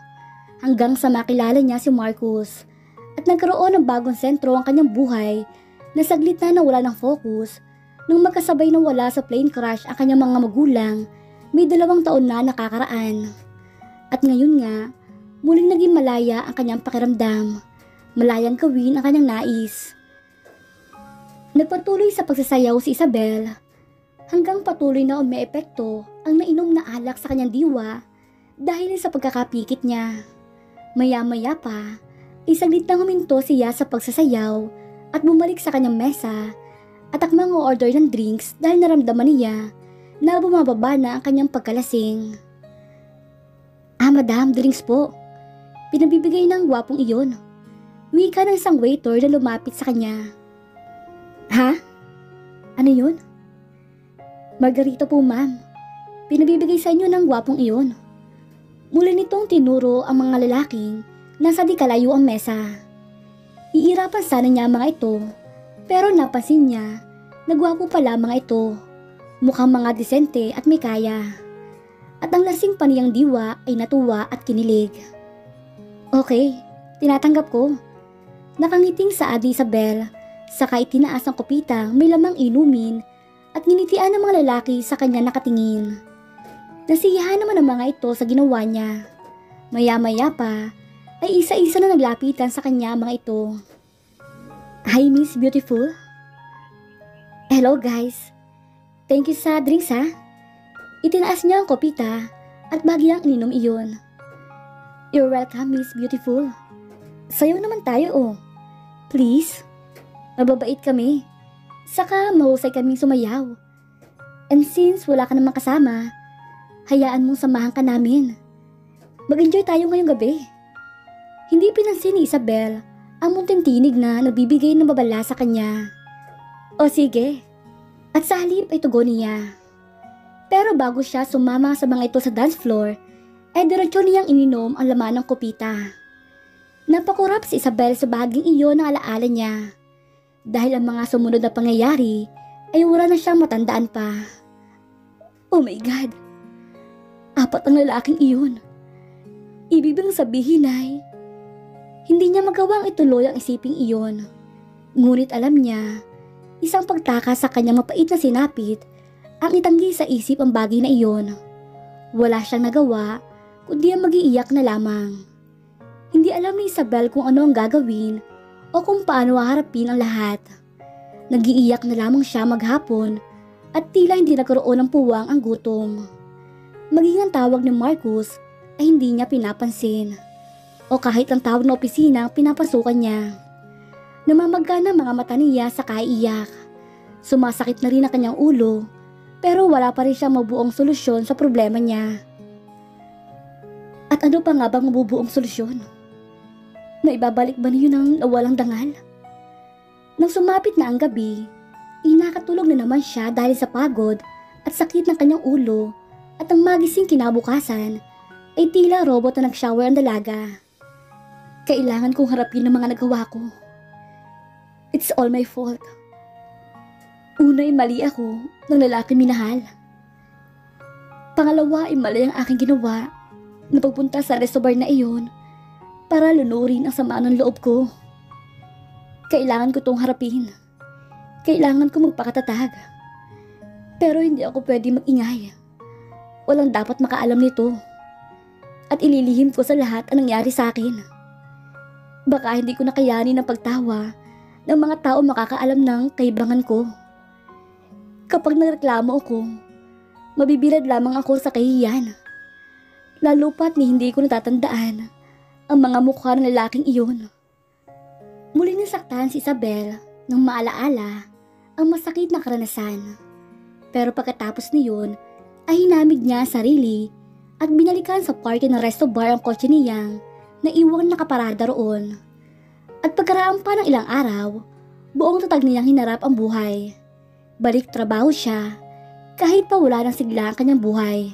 hanggang sa makilala niya si Marcus at nagkaroon ng bagong sentro ang kanyang buhay na saglit na nawala ng focus nung magkasabay na wala sa plane crash ang kanyang mga magulang may 2 taon na nakakaraan. At ngayon nga, muling naging malaya ang kanyang pakiramdam, malayang gawin ang kanyang nais. Nagpatuloy sa pagsasayaw si Isabel hanggang patuloy na umeepekto ang nainom na alak sa kanyang diwa dahil sa pagkakapikit niya. Maya-maya pa, isaglit na huminto siya sa pagsasayaw at bumalik sa kanyang mesa at akmang order ng drinks dahil naramdaman niya na bumababa na ang kanyang pagkalasing. Madam, drinks po. Pinabibigay ng gwapong iyon. Wika ng isang waiter na lumapit sa kanya. Ha? Ano yun? Margarita po, ma'am. Pinabibigay sa inyo ng gwapong iyon. Muli nitong tinuro ang mga lalaking nasa di kalayo ang mesa. Iirapan sana niya mga ito, pero napansin niya na gwapo pala mga ito. Mukhang mga disente at may kaya. At ang lasing pa niyang diwa ay natuwa at kinilig. Okay, tinatanggap ko. Nakangiting saad ni Isabel, saka itinaas ang kopitang may lamang inumin at nginitian ng mga lalaki sa kanya nakatingin. Nasiyahan naman ang mga ito sa ginawa niya. Maya-maya pa ay isa-isa na naglapitan sa kanya mga ito. Hi, Miss Beautiful. Hello guys. Thank you sa drinks ha. Itinaas niya ang kopita at bagyang ininom iyon. You're welcome, Miss Beautiful. Sayaw naman tayo oh. Please. Mababait kami. Saka mahusay kaming sumayaw. And since wala ka namang kasama, hayaan mong samahan ka namin. Mag-enjoy tayo ngayong gabi. Hindi pinansin ni Isabel ang munting tinig na nagbibigay ng babala sa kanya. O sige. At sa halip ay tugon niya. Pero bago siya sumama sa mga ito sa dance floor, ay diretso niyang ininom ang laman ng kopita. Napakurap si Isabel sa bahaging iyon ng alaala niya. Dahil ang mga sumunod na pangyayari ay wala na siyang matandaan pa. Oh my God! Apat ang lalaking iyon. Ibig bang sabihin ay hindi niya magawang ituloy ang isiping iyon. Ngunit alam niya, isang pagtaka sa kanyang mapait na sinapit ang itanggi sa isip ang bagay na iyon. Wala siyang nagawa kundi ang mag-iiyak na lamang. Hindi alam ni Isabel kung ano ang gagawin o kung paano haharapin ang lahat. Nag-iiyak na lamang siya maghapon at tila hindi nagkaroon ng puwang ang gutom. Maging ang tawag ni Marcus ay hindi niya pinapansin o kahit ang tawag na opisina ang pinapasukan niya. Namamagana ang mga mata niya sa kaiiyak. Sumasakit na rin ang kanyang ulo pero wala pa rin siyang mabuong solusyon sa problema niya. At ano pa nga bang mabubuong solusyon? Naibabalik ba niyo ng nawalang dangal? Nang sumapit na ang gabi, inakatulog na naman siya dahil sa pagod at sakit ng kanyang ulo at ang magising kinabukasan ay tila robot na nag-shower ang dalaga. Kailangan kong harapin ang mga nagawa ko. It's all my fault. Una ay mali ako ng lalaki minahal. Pangalawa ay mali ang aking ginawa na pagpunta sa resto bar na iyon para lunurin ang sama ng loob ko. Kailangan ko tong harapin. Kailangan ko magpakatatag. Pero hindi ako pwede mag-ingay. Walang dapat makaalam nito. At ililihim ko sa lahat ang nangyari sa akin. Baka hindi ko nakayanin ang pagtawa ng mga tao makakaalam ng kaibangan ko. Kapag nagreklamo ako, mabibilad lamang ako sa kahihiyan. Lalo pa't ni hindi ko natatandaan ang mga mukha ng lalaking iyon. Muli nasaktan si Isabel nang maalaala ang masakit na karanasan. Pero pagkatapos niyon ay hinamig niya ang sarili at binalikan sa parke ng resto bar ang kotse niyang naiwang nakaparada roon. At pagkaraan pa ng ilang araw, buong tatag niyang hinarap ang buhay. Balik trabaho siya kahit pa wala ng sigla ang kanyang buhay.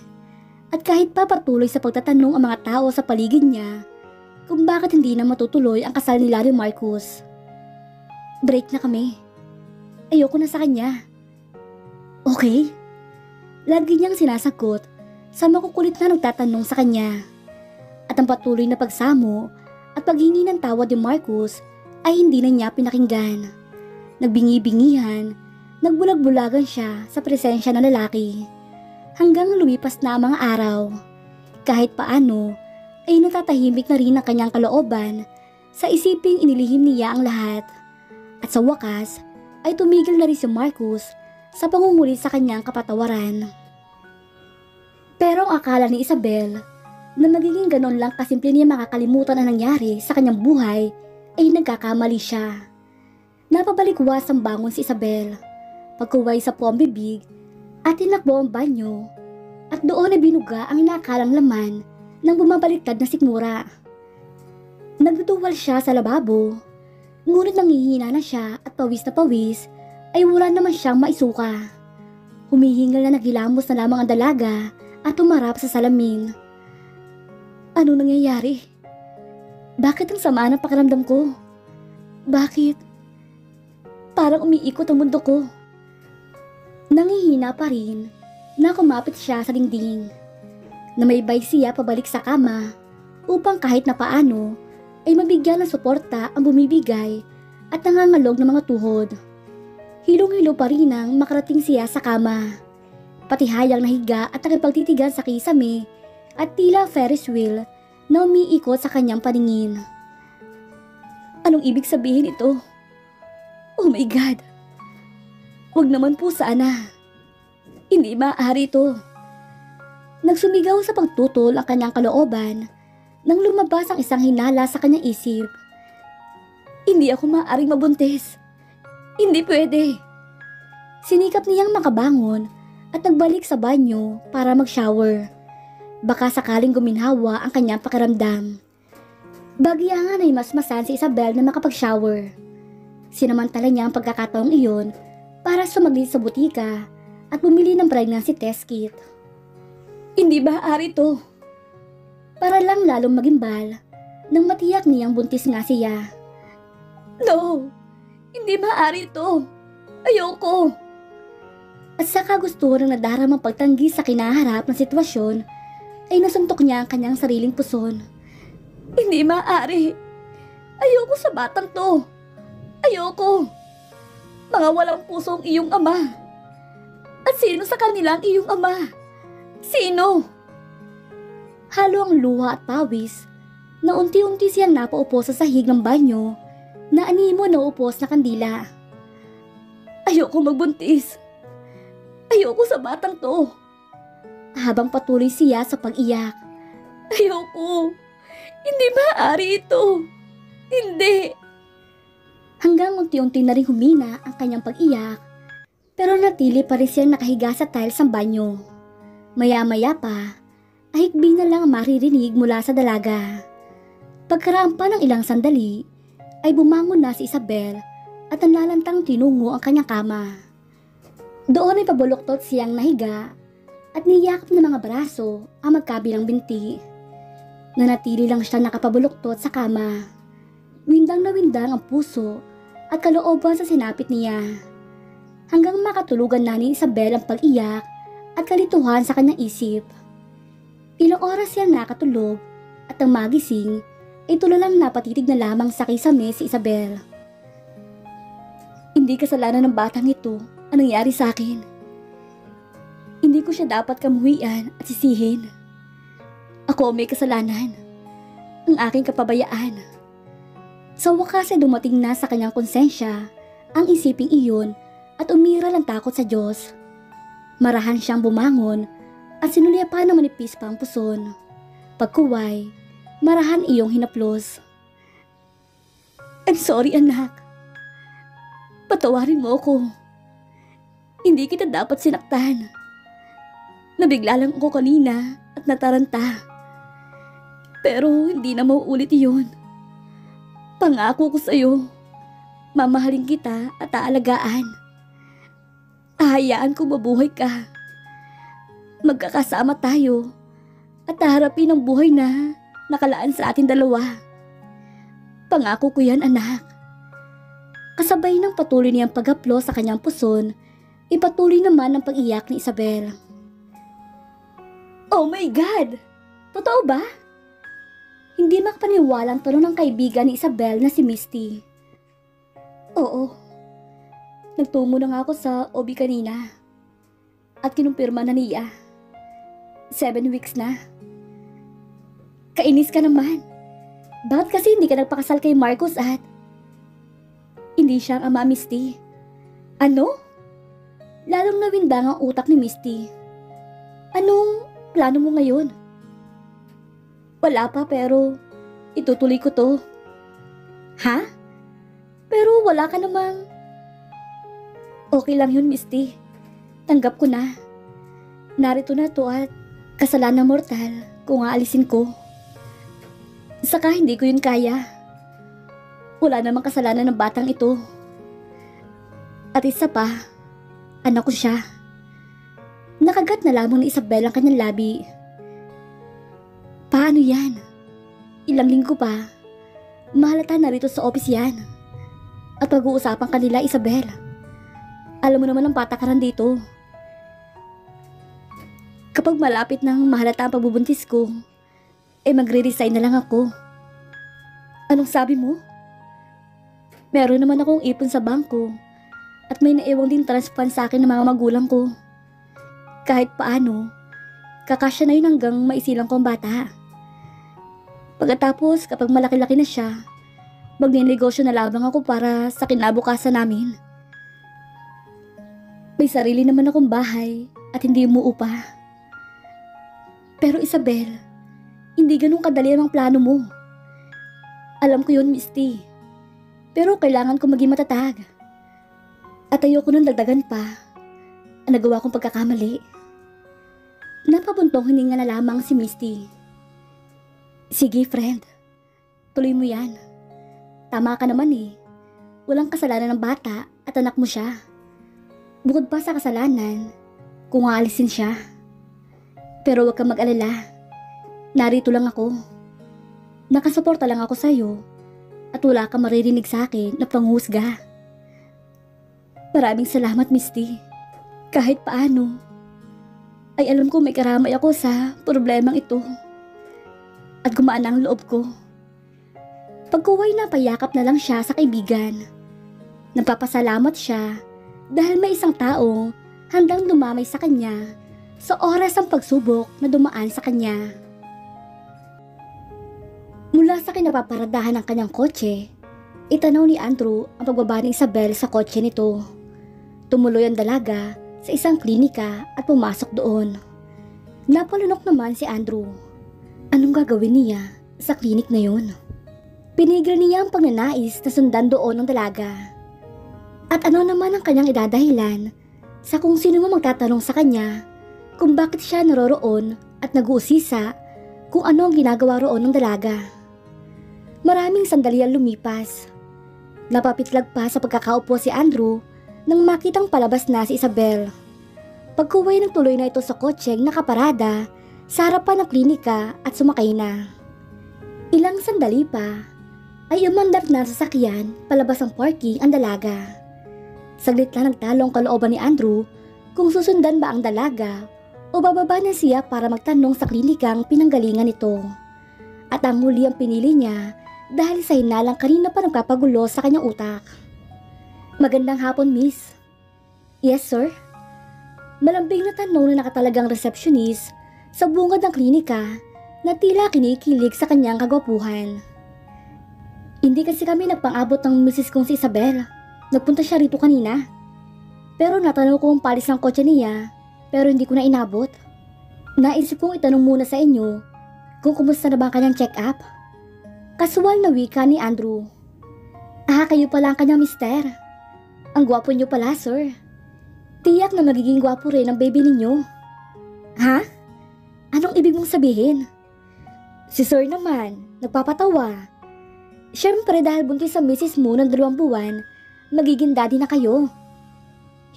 At kahit pa patuloy sa pagtatanong ang mga tao sa paligid niya kung bakit hindi na matutuloy ang kasal nila ni Marcus. Break na kami. Ayoko na sa kanya. Okay? Lagi niyang sinasagot sa makukulit na nagtatanong sa kanya. At ang patuloy na pagsamo at paghingi ng tawad ni Marcus ay hindi na niya pinakinggan. Nagbingi-bingihan, nagbulag-bulagan siya sa presensya ng lalaki. Hanggang lumipas na ang mga araw. Kahit paano ay natatahimik na rin ang kanyang kalooban sa isiping inilihim niya ang lahat. At sa wakas ay tumigil na rin si Marcus sa pangunguli sa kanyang kapatawaran. Pero ang akala ni Isabel na magiging ganon lang kasimple niya makakalimutan ang nangyari sa kanyang buhay ay nagkakamali siya. Napabaliwas ang bangon si Isabel, pagkuway sa pambibig at tinakbo ang banyo at doon ay binuga ang inakalang laman ng bumabaliktad na sikmura. Nagduduwal siya sa lababo, ngunit nangihina na siya at pawis na pawis ay wala naman siyang maisuka. Humihingal na naghilamos na lamang ang dalaga at tumarap sa salamin. Ano nangyayari? Bakit ang sama ng pakiramdam ko? Bakit? Parang umiikot ang mundo ko. Nangihina pa rin na kumapit siya sa dingding. Namaybay siya pabalik sa kama upang kahit na paano ay mabigyan ng suporta ang bumibigay at nangangalog ng mga tuhod. Hilong-hilo pa rin nang makarating siya sa kama. Pati hayang nahiga at nakipagtitigan sa kisame at tila Ferris wheel na umiikot sa kanyang paningin. Anong ibig sabihin ito? Oh my God! Huwag naman po sana. Hindi maaari ito. Nagsumigaw sa pagtutol ang kanyang kalooban nang lumabas ang isang hinala sa kanyang isip. Hindi ako maaaring mabuntis. Hindi pwede. Sinikap niyang makabangon at nagbalik sa banyo para mag-shower. Baka sakaling guminhawa ang kanyang pakiramdam. Bagyangan ay masmasan si Isabel na makapag-shower. Sinamantala niya ang pagkakataong iyon para sumaglit sa butika at bumili ng pregnancy test kit. Hindi ba ari to? Para lang lalong magimbal nang matiyak niyang buntis nga siya. No! Hindi maaari to! Ayoko! At saka gusto ng nadaramang pagtanggi sa kinaharap ng sitwasyon ay nasuntok niya ang kanyang sariling puson. Hindi maaari. Ayoko sa batang to. Ayoko. Mga walang pusong iyong ama. At sino sa kanila ang iyong ama? Sino? Halo ang luha at pawis na unti-unti siyang napaupo sa sahig ng banyo na animo na upos na kandila. Ayoko magbuntis. Ayoko sa batang to. Habang patuloy siya sa pag-iyak. Ayoko. Hindi maaari ito. Hindi. Hanggang unti-unti na rin humina ang kanyang pag-iyak, pero natili pa rin siyang nakahiga sa tiles ng banyo. Maya-maya pa, ahigbi na lang ang maririnig mula sa dalaga. Pagkaraan pa ng ilang sandali, ay bumangon na si Isabel at nanlalantang tinungo ang kanyang kama. Doon ay pabuloktot siyang nahiga at niyakap ng mga braso ang magkabilang binti. Nanatili lang siya nakapabuloktot sa kama. Windang na windang ang puso at kalooban sa sinapit niya. Hanggang makatulugan na ni Isabel ang pag-iyak at kalituhan sa kanyang isip. Ilang oras siyang nakatulog at ang magising ay tulalang napatitig na lamang sa kisame si Isabel. Hindi kasalanan ng batang ito ang nangyari sa akin. Hindi ko siya dapat kamuhian at sisihin. Ako may kasalanan. Ang aking kapabayaan. Sa wakas ay dumating na sa kanyang konsensya ang isiping iyon at umiral ang takot sa Diyos. Marahan siyang bumangon at sinulya pa na manipis pa ang puson. Pagkuway, marahan iyong hinaplos. I'm sorry anak. Patawarin mo ako. Hindi kita dapat sinaktan. Nabigla lang ako kanina at nataranta. Pero hindi na mauulit iyon. Pangako ko sa iyo, mamahalin kita at aalagaan. Ahayaan ko mabuhay ka. Magkakasama tayo at haharapin ang buhay na nakalaan sa ating dalawa. Pangako ko yan, anak. Kasabay ng patuloy niyang paghaplo sa kanyang puson, ipatuloy naman ang pag-iyak ni Isabel. Oh my God! Totoo ba? Hindi makapaniwalang tanong ng kaibigan ni Isabel na si Misty. Oo. Nagtungo na nga ako sa OB kanina. At kinumpirma na niya. 7 weeks na. Kainis ka naman. Bakit kasi hindi ka nagpakasal kay Marcos at hindi siya ang ama, Misty? Ano? Lalong nawindang ang utak ni Misty. Anong plano mo ngayon? Wala pa pero itutuloy ko to. Ha? Pero wala ka namang... Okay lang yun, Misty. Tanggap ko na. Narito na to at kasalanan mortal kung aalisin ko. Saka hindi ko yun kaya. Wala namang kasalanan ng batang ito. At isa pa, anak ko siya. Nakagat na lamang ni Isabel ang kanyang labi. Paano yan? Ilang linggo pa. Mahalata na rito sa office yan. At pag-uusapan kanila, Isabel. Alam mo naman ang patakaran dito. Kapag malapit ng mahalata ang pagbubuntis ko, magre-resign na lang ako. Anong sabi mo? Meron naman akong ipon sa bangko at may naiwang din trust fund sa akin ng mga magulang ko. Kahit paano, kakasya na yun hanggang maisilang ko ang bata. Pagkatapos, kapag malaki-laki na siya, magnenegosyo na lamang ako para sa kinabukasan namin. May sarili naman akong bahay at hindi umuupa. Pero Isabel, hindi ganun kadali ang plano mo. Alam ko yun, Misty. Pero kailangan ko maging matatag. At ayoko nang dagdagan pa ang nagawa kong pagkakamali. Napabuntong hininga na lamang si Misty. Sige, friend. Tuloy mo yan. Tama ka naman eh. Walang kasalanan ng bata at anak mo siya. Bukod pa sa kasalanan, kung aalisin siya. Pero huwag kang mag-alala. Narito lang ako. Nakasuporta lang ako sa'yo at wala kang maririnig sa akin na panghusga. Maraming salamat, Misty. Kahit paano, ay alam ko may karamay ako sa problemang ito. At gumaan ang loob ko. Pagkuway na payakap na lang siya sa kaibigan. Nagpapasalamat siya dahil may isang taong handang dumamay sa kanya sa oras ng pagsubok na dumaan sa kanya. Mula sa kinapaparadahan ng kanyang kotse, itanaw ni Andrew ang pagbaba ni Isabel sa kotse nito. Tumuloy ang dalaga sa isang klinika at pumasok doon. Napalunok naman si Andrew. Anong gagawin niya sa klinik na yun? Pinigil niya ang pagnanais na sundan doon ng dalaga. At ano naman ang kanyang idadahilan sa kung sino mo magtatanong sa kanya kung bakit siya naroroon at nag-uusisa kung ano ang ginagawa roon ng dalaga. Maraming sandali ang lumipas. Napapitlag pa sa pagkakaupo si Andrew nang makitang palabas na si Isabel. Pagkuway ng tuloy na ito sa kotseng nakaparada sa harapan ng klinika at sumakay na. Ilang sandali pa ay umandar na sa sasakyan palabas ng parking ang dalaga. Saglit lang nagtalong kalooban ni Andrew kung susundan ba ang dalaga o bababa na siya para magtanong sa klinikang pinanggalingan nito. At ang huli ang pinili niya dahil sa hinalang kanina pa nagpapagulo sa kanyang utak. Magandang hapon, miss. Yes, sir. Malambing na tanong na nakatalagang receptionist sa bungad ng klinika na tila kinikilig sa kanyang kagwapuhan. Hindi kasi kami nagpang-abot ng misis kong si Isabel. Nagpunta siya rito kanina. Pero natanong ko ang palis ng kotse niya pero hindi ko na inabot. Naisip kong itanong muna sa inyo kung kumusta na ba ang kanyang check-up. Kasual na wika ni Andrew. Kayo pala ang kanyang mister. Ang gwapo niyo pala, sir. Tiyak na magiging gwapo rin ang baby ninyo. Ha? Anong ibig mong sabihin? Si sir naman, nagpapatawa. Siyempre dahil buntis sa misis mo ng 2 buwan, magiging daddy na kayo.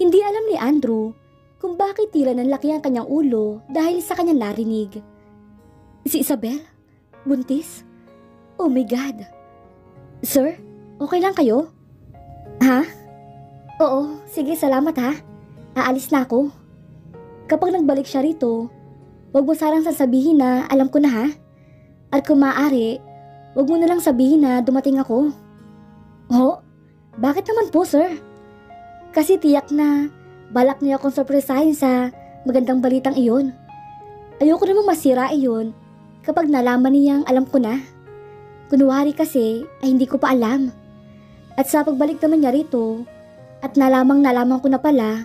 Hindi alam ni Andrew kung bakit tila nanlaki ang kanyang ulo dahil sa kanyang narinig. Si Isabel? Buntis? Oh my God. Sir, okay lang kayo? Ha? Oo, sige, salamat ha. Aalis na ako. Kapag nagbalik siya rito, wag mo sarang sasabihin na alam ko na ha. At kung maaari, wag mo na lang sabihin na dumating ako. Oh, bakit naman po, sir? Kasi tiyak na balak niya akong surprisahin sa magandang balitang iyon. Ayoko namang masira iyon kapag nalaman niyang alam ko na. Kunwari kasi ay hindi ko pa alam. At sa pagbalik naman niya rito at nalaman ko na pala,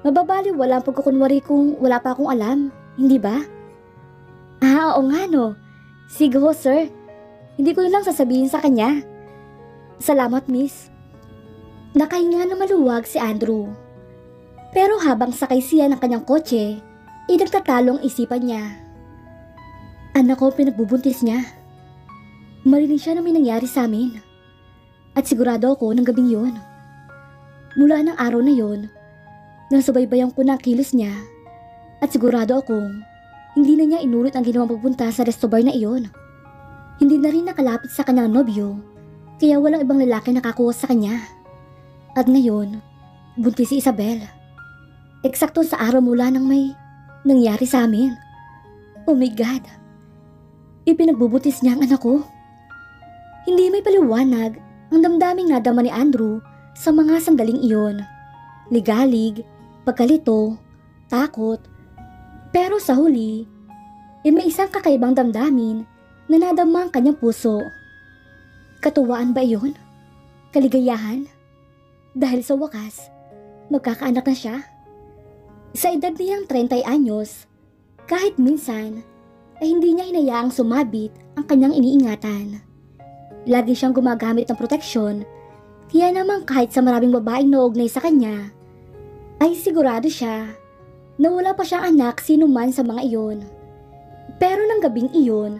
mababaliwala ang pagkukunwari kung wala pa akong alam, hindi ba? Oo nga no. Sige ho, sir. Hindi ko na lang sasabihin sa kanya. Salamat, miss. Nakahinga na maluwag si Andrew. Pero habang sakay siya ng kanyang kotse, nagtatalong isipan niya. Anak ko pinagbubuntis niya. Marinig siya na may nangyari sa amin. At sigurado ako ng gabing yun. Mula ng araw na yun, nasubaybayan ko na ang kilos niya. At sigurado akong hindi na niya inulit ang ginawang pagpunta sa resto bar na iyon. Hindi na rin nakalapit sa kanyang nobyo, kaya walang ibang lalaki nakakuha sa kanya. At ngayon, buntis si Isabel. Eksakto sa araw mula nang may nangyari sa amin. Oh my God! Ipinagbubuntis niya ang anak ko. Hindi may paliwanag ang damdaming nadama ni Andrew sa mga sandaling iyon. Ligalig, pagkalito, takot. Pero sa huli, may isang kakaibang damdamin na nadama ang kanyang puso. Katuwaan ba iyon? Kaligayahan? Dahil sa wakas, magkakaanak na siya. Sa edad niyang 30 anyos, kahit minsan ay hindi niya hinayaang sumabit ang kanyang iniingatan. Lagi siyang gumagamit ng proteksyon, kaya naman kahit sa maraming babaeng nauugnay sa kanya, ay sigurado siya na wala pa siyang anak sino man sa mga iyon. Pero ng gabing iyon,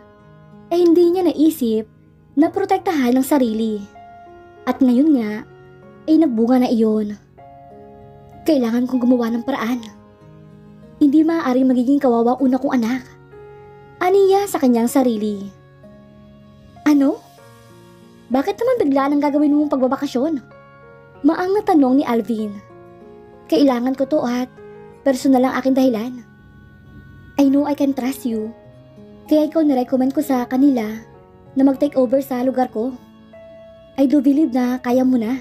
ay hindi niya naisip na protektahan ang sarili. At ngayon nga, ay nagbunga na iyon. Kailangan kong gumawa ng paraan. Hindi maaaring magiging kawawa una kong anak. Aniya sa kanyang sarili. Ano? Bakit naman bigla nang gagawin mong pagbabakasyon? Maang na tanong ni Alvin. Kailangan ko to at personal ang aking dahilan. I know I can trust you. Kaya ikaw nirecommend ko sa kanila na mag-take over sa lugar ko. I do believe na kaya mo na.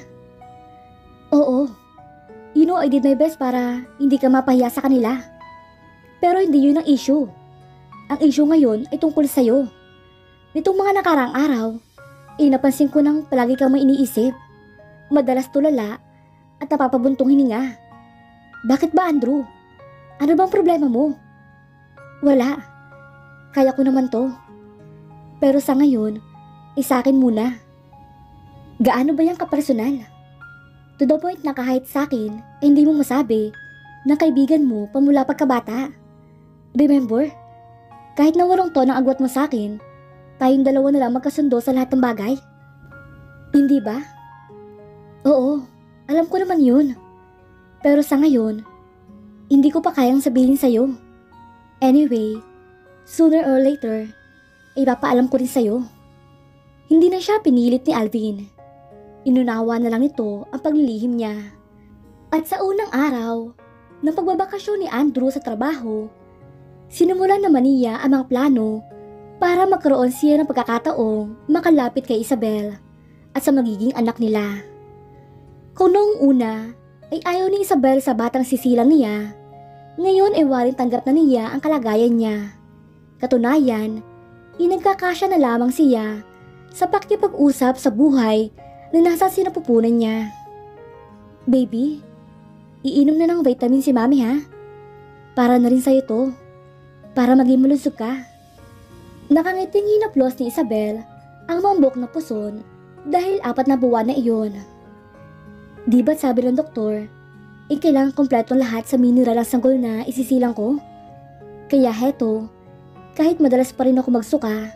Oo. You know I did my best para hindi ka mapahiya sa kanila. Pero hindi yun ang issue. Ang issue ngayon ay tungkol sa'yo. Nitong mga nakaraang araw, napansin ko nang palagi kang may iniisip. Madalas tulala at napapabuntong hininga. Bakit ba, Andrew? Ano bang problema mo? Wala. Kaya ko naman to. Pero sa ngayon, sa akin muna. Gaano ba yung kapersonal? To the point na kahit sa akin, hindi mo masabi na kaibigan mo pamula pagkabata. Remember? Kahit na walang to ng agwat mo sa akin, tayong dalawa na lang magkasundo sa lahat ng bagay. Hindi ba? Oo, alam ko naman yun. Pero sa ngayon, hindi ko pa kayang sabihin sa'yo. Anyway, sooner or later, ipapaalam ko rin sa'yo. Hindi na siya pinilit ni Alvin. Inunawa na lang nito ang paglilihim niya. At sa unang araw, ng pagbabakasyon ni Andrew sa trabaho, sinumulan naman niya ang mga plano para magkaroon siya ng pagkakataong makalapit kay Isabel at sa magiging anak nila. Kung noong una ay ayaw ni Isabel sa batang sisilang niya, ngayon ay waring tanggap na niya ang kalagayan niya. Katunayan, nagkakasya na lamang siya sa pakikipag-usap sa buhay na nasa sinapupunan niya. Baby, iinom na ng vitamin si Mami ha? Para na rin sa'yo to. Para maging malusog ka. Nakangiting hinaplos ni Isabel ang mambok na puson dahil 4 na buwan na iyon. Di ba't sabi ng doktor, kailangan kompletong lahat sa mineral ang sanggol na isisilang ko? Kaya heto, kahit madalas pa rin ako magsuka,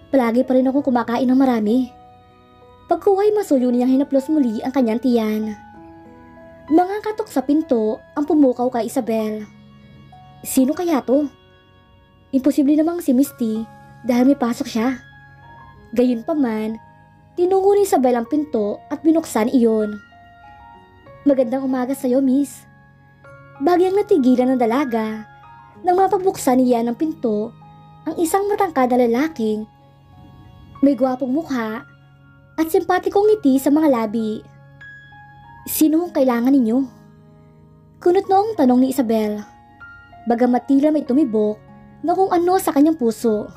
palagi pa rin ako kumakain ng marami. Pagkuhay masuyo niyang hinaplos muli ang kanyang tiyan. Mga katok sa pinto ang pumukaw kay Isabel. Sino kaya to? Imposible namang si Misty dahil may pasok siya. Gayunpaman, tinungo ni Isabel ang pinto at binuksan iyon. Magandang umaga sa'yo, Miss. Bagyang natigilan ng dalaga nang mapabuksan niya ng pinto ang isang matangkad na lalaking may gwapong mukha at simpatikong ngiti sa mga labi. Sino ang kailangan ninyo? Kunot noong tanong ni Isabel. Bagamat tila may tumibok na kung ano sa kanyang puso.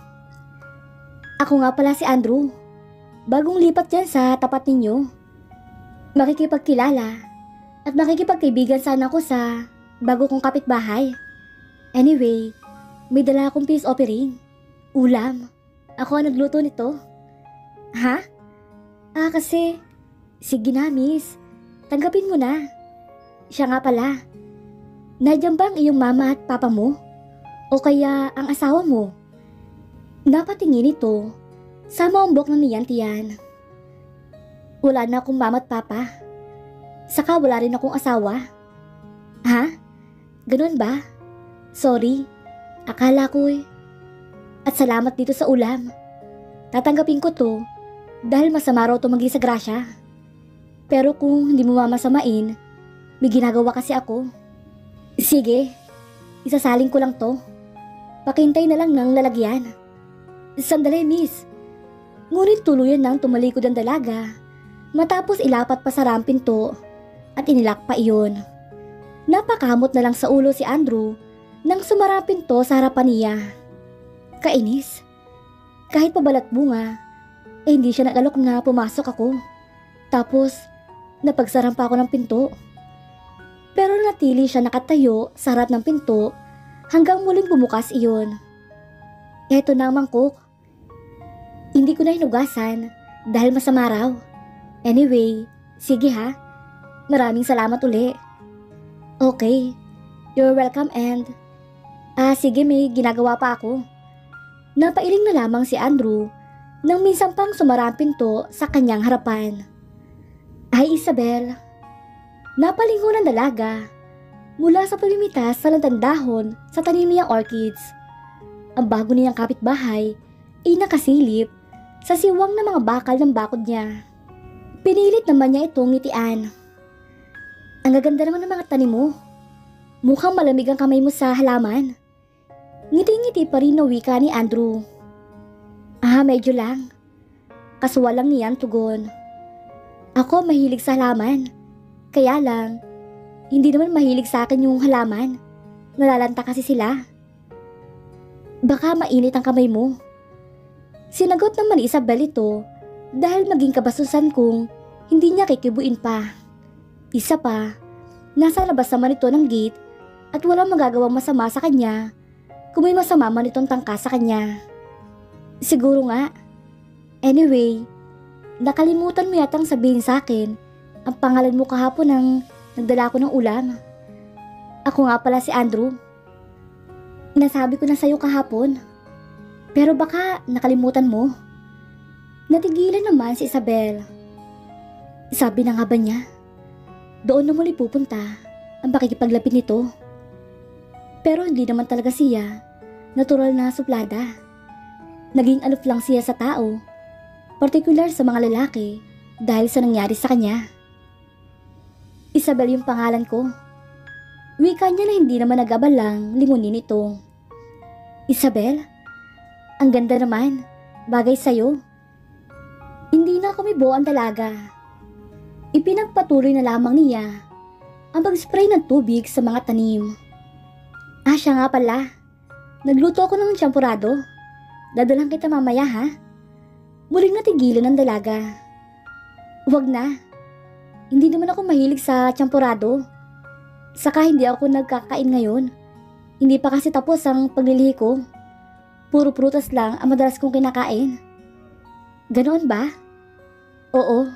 Ako nga pala si Andrew. Bagong lipat dyan sa tapat ninyo. Makikipagkilala at makikipagkaibigan sana ako sa bago kong kapitbahay. Anyway, may dala akong peace offering. Ulam. Ako ang nagluto nito. Ha? Kasi, sige na miss. Tanggapin mo na. Siya nga pala. Nandiyan ba ang iyong mama at papa mo? O kaya ang asawa mo? Napatingin ito sa maumbok ng niyang tiyan. Wala na akong mama at papa. Saka wala rin akong asawa. Ha? Ganun ba? Sorry. Akala ko eh. At salamat dito sa ulam. Tatanggapin ko to dahil masama raw ito maging sa grasya. Pero kung hindi mo mamasamain, may ginagawa kasi ako. Sige, isasaling ko lang to. Pakintay na lang ng lalagyan. Sandali, miss. Ngunit tuluyan nang tumalikod ang dalaga matapos ilapat pa sa pinto at inilak pa iyon. Napakamot na lang sa ulo si Andrew nang sumara pinto sa harapan niya. Kainis. Kahit pabalat bunga, hindi siya nagalok na pumasok ako. Tapos, napagsaran pa ako ng pinto. Pero natili siya nakatayo sa harap ng pinto hanggang muling bumukas iyon. Eto na ang mangkok. Hindi ko na hinugasan dahil masama raw. Anyway, sige ha. Maraming salamat uli. Okay, you're welcome and... sige may ginagawa pa ako. Napailing na lamang si Andrew nang minsan pang sumara ang pinto sa kanyang harapan. Ay Isabel, napalingon ang dalaga mula sa pamimitas sa landang-dahon sa tanim niyang orchids. Ang bago niyang kapitbahay ay nakasilip sa siwang na mga bakal ng bakod niya. Pinilit naman niya itong ngitian. Ang gaganda naman ng mga tanim mo. Mukhang malamig ang kamay mo sa halaman. Ngiti-ngiti pa rin na wika ni Andrew. Medyo lang. Kasuwal lang niyan tugon. Ako mahilig sa halaman. Kaya lang, hindi naman mahilig sa akin yung halaman. Nalalanta kasi sila. Baka mainit ang kamay mo. Sinagot naman ni Isabel ito dahil maging kabasusan kung hindi niya kikibuin pa. Isa pa, nasa labas naman ito ng gate at walang magagawang masama sa kanya kung may masama man itong tangka sa kanya. Siguro nga. Anyway, nakalimutan mo yatang sabihin sa akin ang pangalan mo kahapon nang nagdala ko ng ulam. Ako nga pala si Andrew. Nasabi ko na sa'yo kahapon. Pero baka nakalimutan mo. Natigilan naman si Isabel. Sabi na nga ba niya? Doon na muli pupunta ang pakikipaglapit nito. Pero hindi naman talaga siya natural na suplada. Naging aloof lang siya sa tao, partikular sa mga lalaki dahil sa nangyari sa kanya. Isabel yung pangalan ko. Wika niya na hindi naman nag-abalang lingunin ito. Isabel? Ang ganda naman, bagay sa'yo. Hindi na kami buo ang dalaga. Ipinagpatuloy na lamang niya ang pag-spray ng tubig sa mga tanim. Siya nga pala. Nagluto ako ng champurado. Dadalang kita mamaya ha? Muling natigilan ng dalaga. Huwag na. Hindi naman ako mahilig sa champurado. Saka hindi ako nagkakain ngayon. Hindi pa kasi tapos ang paglilihi ko. Puro prutas lang ang madalas kong kinakain. Ganoon ba? Oo.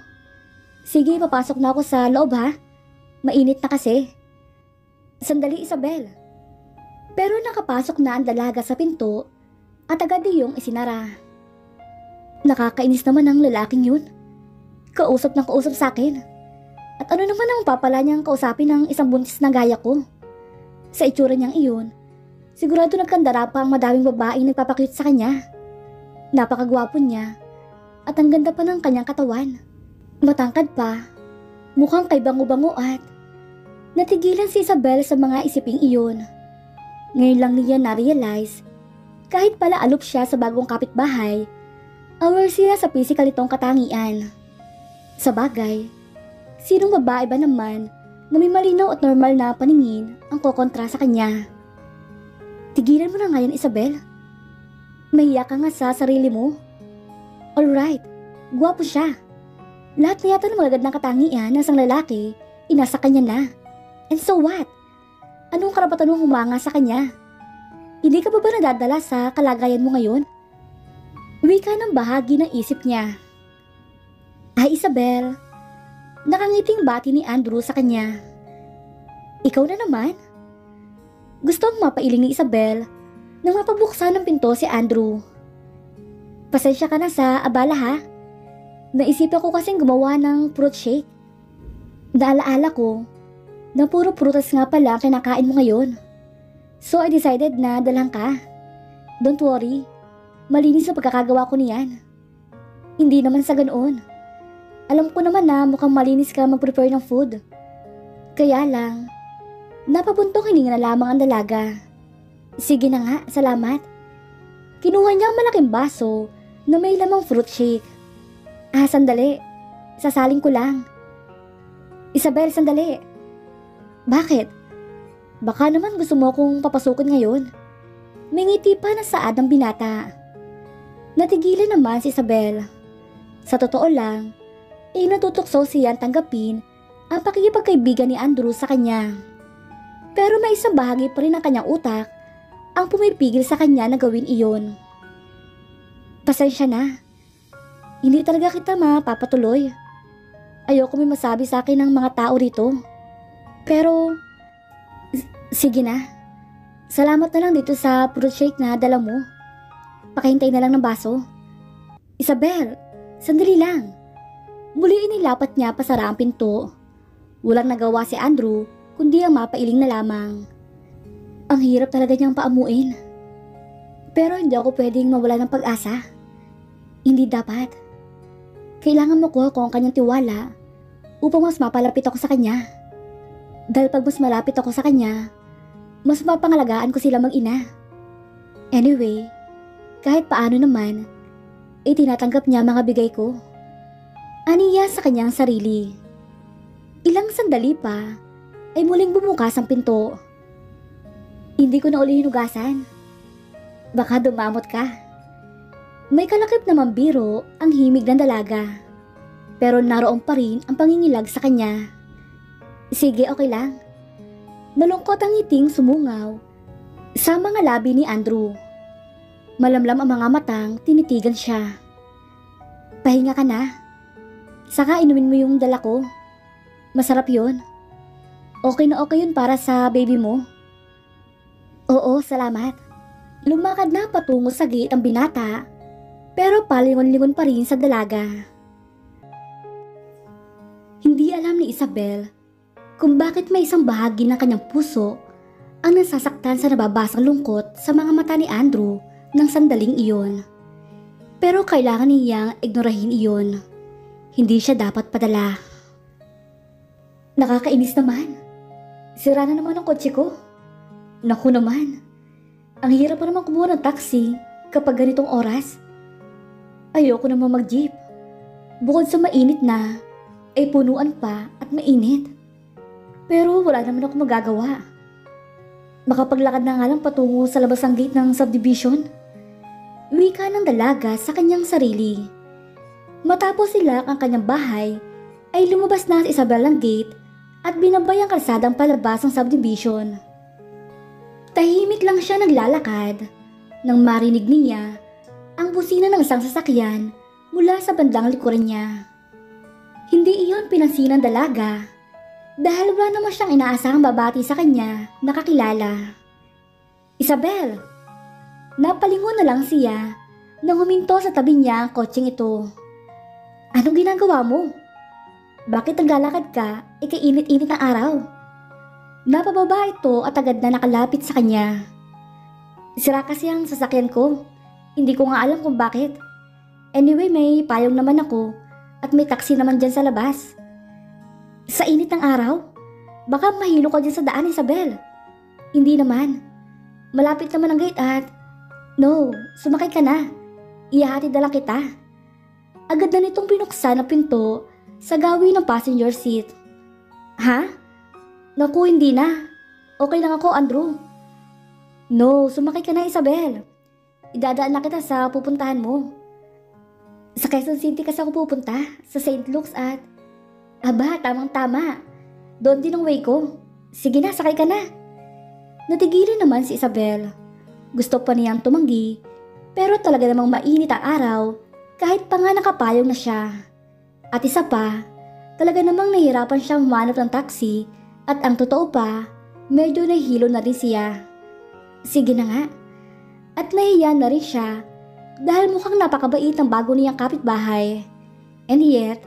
Sige, papasok na ako sa loob ha. Mainit na kasi. Sandali, Isabel. Pero nakapasok na ang dalaga sa pinto at agad iyong isinara. Nakakainis naman ang lalaking yun. Kausap ng kausap sa akin. At ano naman ang papala niyang kausapin ng isang buntis na gaya ko? Sa itsura niyang iyon, sigurado nagkandara pa ang madaming babaeng nagpapakyut sa kanya. Napakagwapo niya at ang ganda pa ng kanyang katawan. Matangkad pa, mukhang kay bango-bango at natigilan si Isabel sa mga isiping iyon. Ngayon lang niya na-realize, kahit pala aloof siya sa bagong kapitbahay, aware siya sa physical itong katangian. Sa bagay, sinong babae ba naman na may malinaw at normal na paningin ang kokontra sa kanya? Tigilan mo na ngayon, Isabel. Mahiya ka nga sa sarili mo. Alright, gwapo siya. Lahat na yata ng magagandang katangian ng isang lalaki, inasa kanya na. And so what? Anong karapatan mong humanga sa kanya? Hindi ka ba nadadala sa kalagayan mo ngayon? Wika ng bahagi ng isip niya. Ay, Isabel. Nakangiting bati ni Andrew sa kanya. Ikaw na naman? Gustong mapailing ni Isabel nang mapabuksan ng pinto si Andrew. Pasensya ka na sa abala ha. Naisipan ko kasing gumawa ng fruit shake. Naalaala ko na puro prutas nga pala kinakain mo ngayon. So I decided na dalang ka. Don't worry, malinis na pagkakagawa ko niyan. Hindi naman sa ganoon. Alam ko naman na mukhang malinis ka mag-prepare ng food. Kaya lang, napabuntong hininga na lamang ang dalaga. Sige na nga, salamat. Kinuha niya ang malaking baso na may lamang fruit shake. Sandali. Sasaling ko lang. Isabel, sandali. Bakit? Baka naman gusto mo kong papasukin ngayon. May ngiti pa na saad ng binata. Natigilan naman si Isabel. Sa totoo lang, natutukso siyang tanggapin ang pakikipagkaibigan ni Andrew sa kanya. Pero may isang bahagi pa rin ng kanyang utak ang pumipigil sa kanya na gawin iyon. Pasensya na. Hindi talaga kita mapapatuloy. Ayoko may masabi sa akin ng mga tao rito. Pero, sige na. Salamat na lang dito sa fruit shake na dala mo. Pakihintay na lang ng baso. Isabel, sandali lang. Muli inilapat niya pasara ang pinto. Walang nagawa si Andrew kundi ang mapailing na lamang. Ang hirap talaga niyang paamuin. Pero hindi ako pwedeng mawala ng pag-asa. Hindi dapat. Kailangan makuha ko ang kanyang tiwala upang mas mapalapit ako sa kanya. Dahil pag mas malapit ako sa kanya, mas mapangalagaan ko sila mag-ina. Anyway, kahit paano naman, tinatanggap niya mga bigay ko. Aniya sa kanyang sarili. Ilang sandali pa ay muling bumukas ang pinto. Hindi ko na uli hinugasan. Baka dumamot ka. May kalakip na mambiro ang himig ng dalaga. Pero naroon pa rin ang pangingilag sa kanya. Sige, okay lang. Malungkot ang ngiting sumungaw sa mga labi ni Andrew. Malamlam ang mga matang tinitigan siya. Pahinga ka na. Saka inumin mo yung dala ko. Masarap yun. Okay na okay yun para sa baby mo. Oo, salamat. Lumakad na patungo sa gate ang binata, pero palingon-lingon pa rin sa dalaga. Hindi alam ni Isabel kung bakit may isang bahagi ng kanyang puso ang nasasaktan sa nababasang lungkot sa mga mata ni Andrew ng sandaling iyon. Pero kailangan niyang ignorahin iyon. Hindi siya dapat padala. Nakakainis naman. Sira na naman ang kotse ko. Naku naman. Ang hirap pa naman kumuha ng taxi kapag ganitong oras. Ayoko naman mag-jeep. Bukod sa mainit na, ay punuan pa at mainit. Pero wala naman ako magagawa. Makapaglakad na nga lang patungo sa labas ng gate ng subdivision. Wika ng dalaga sa kanyang sarili. Matapos sila ang kanyang bahay, ay lumabas na si Isabel ng gate at binabay ang kalsadang palabas ng subdivision. Tahimik lang siya naglalakad nang marinig niya ang busina ng isang sasakyan mula sa bandang likuran niya. Hindi iyon pinansin ng dalaga dahil wala naman siyang inaasahang babati sa kanya na kakilala. Isabel! Napalingon na lang siya nang huminto sa tabi niya ang kotseng ito. Anong ginagawa mo? Bakit naglalakad ka? Ikainit-init ng araw. Napababa ito at agad na nakalapit sa kanya. Sira kasi ang sasakyan ko. Hindi ko nga alam kung bakit. Anyway, may payong naman ako at may taxi naman dyan sa labas. Sa init ng araw? Baka mahilo ka dyan sa daan, Isabel. Hindi naman. Malapit naman ang gate at... No, sumakay ka na. Ihahatid na lang kita. Agad na nitong binuksan ang pinto sa gawin ng passenger seat. Ha? Naku, hindi na. Okay lang ako, Andrew. No, sumakay ka na, Isabel. Idadaan na kita sa pupuntahan mo. Sa Quezon City kasi ako pupunta, sa St. Luke's at... Aba, tamang-tama. Doon din ang way ko. Sige na, sakay ka na. Natigilin naman si Isabel. Gusto pa niyang tumanggi, pero talaga namang mainit ang araw kahit pa nga nakapayong na siya. At isa pa, talaga namang nahihirapan siyang humanap ng taxi at ang totoo pa, medyo nahihilo na rin siya. Sige na nga. At nahiya na rin siya dahil mukhang napakabait ang bago niyang kapitbahay. And yet,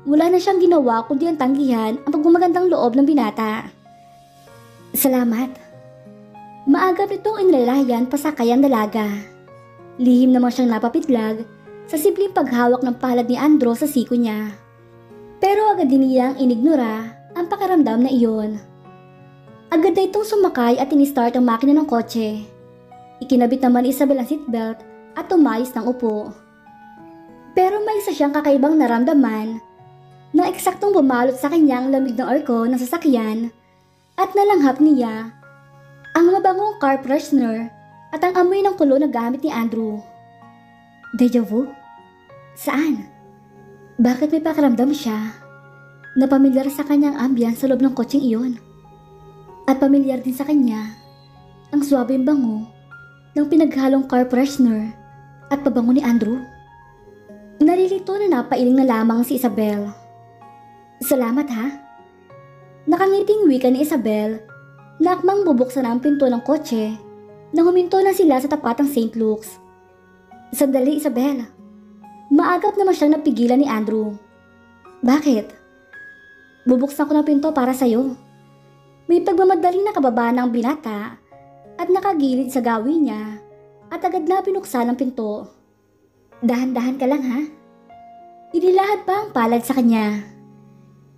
wala na siyang ginawa kundi ang tanggihan ang pagmamagandang loob ng binata. Salamat. Maaga nitong inilalayan pasakay ang dalaga. Lihim naman siyang napapitlag sa simpleng paghawak ng palad ni Andrew sa siko niya. Pero agad din niyang inignora ang pakiramdam na iyon. Agad na itong sumakay at in-start ang makina ng kotse. Ikinabit naman ni Isabel ang seatbelt at tumayos ng upo. Pero may isa siyang kakaibang naramdaman na eksaktong bumalot sa kanyang lamig ng aircon ng sasakyan at nalanghap niya ang mabangong car freshener at ang amoy ng kulo na gamit ni Andrew. Deja vu? Saan? Bakit may pakiramdam siya na pamilyar sa kanyang ambience sa loob ng kotseng iyon? At pamilyar din sa kanya ang swabeng bango ng pinaghalong car freshener at pabango ni Andrew. Nalilito na napailing na lamang si Isabel. Salamat ha. Nakangiting wika ni Isabel na akmang bubuksan ang pinto ng kotse nang huminto na sila sa tapat ng St. Luke's. Sandali, Isabel. Maagap naman siyang napigilan ni Andrew. Bakit? Bubuksan ko ng pinto para sa'yo. May pagmamadali na kababa ng binata at nakagilid sa gawin niya at agad na binuksan ang pinto. Dahan-dahan ka lang ha. Inilahad pa ang palad sa kanya.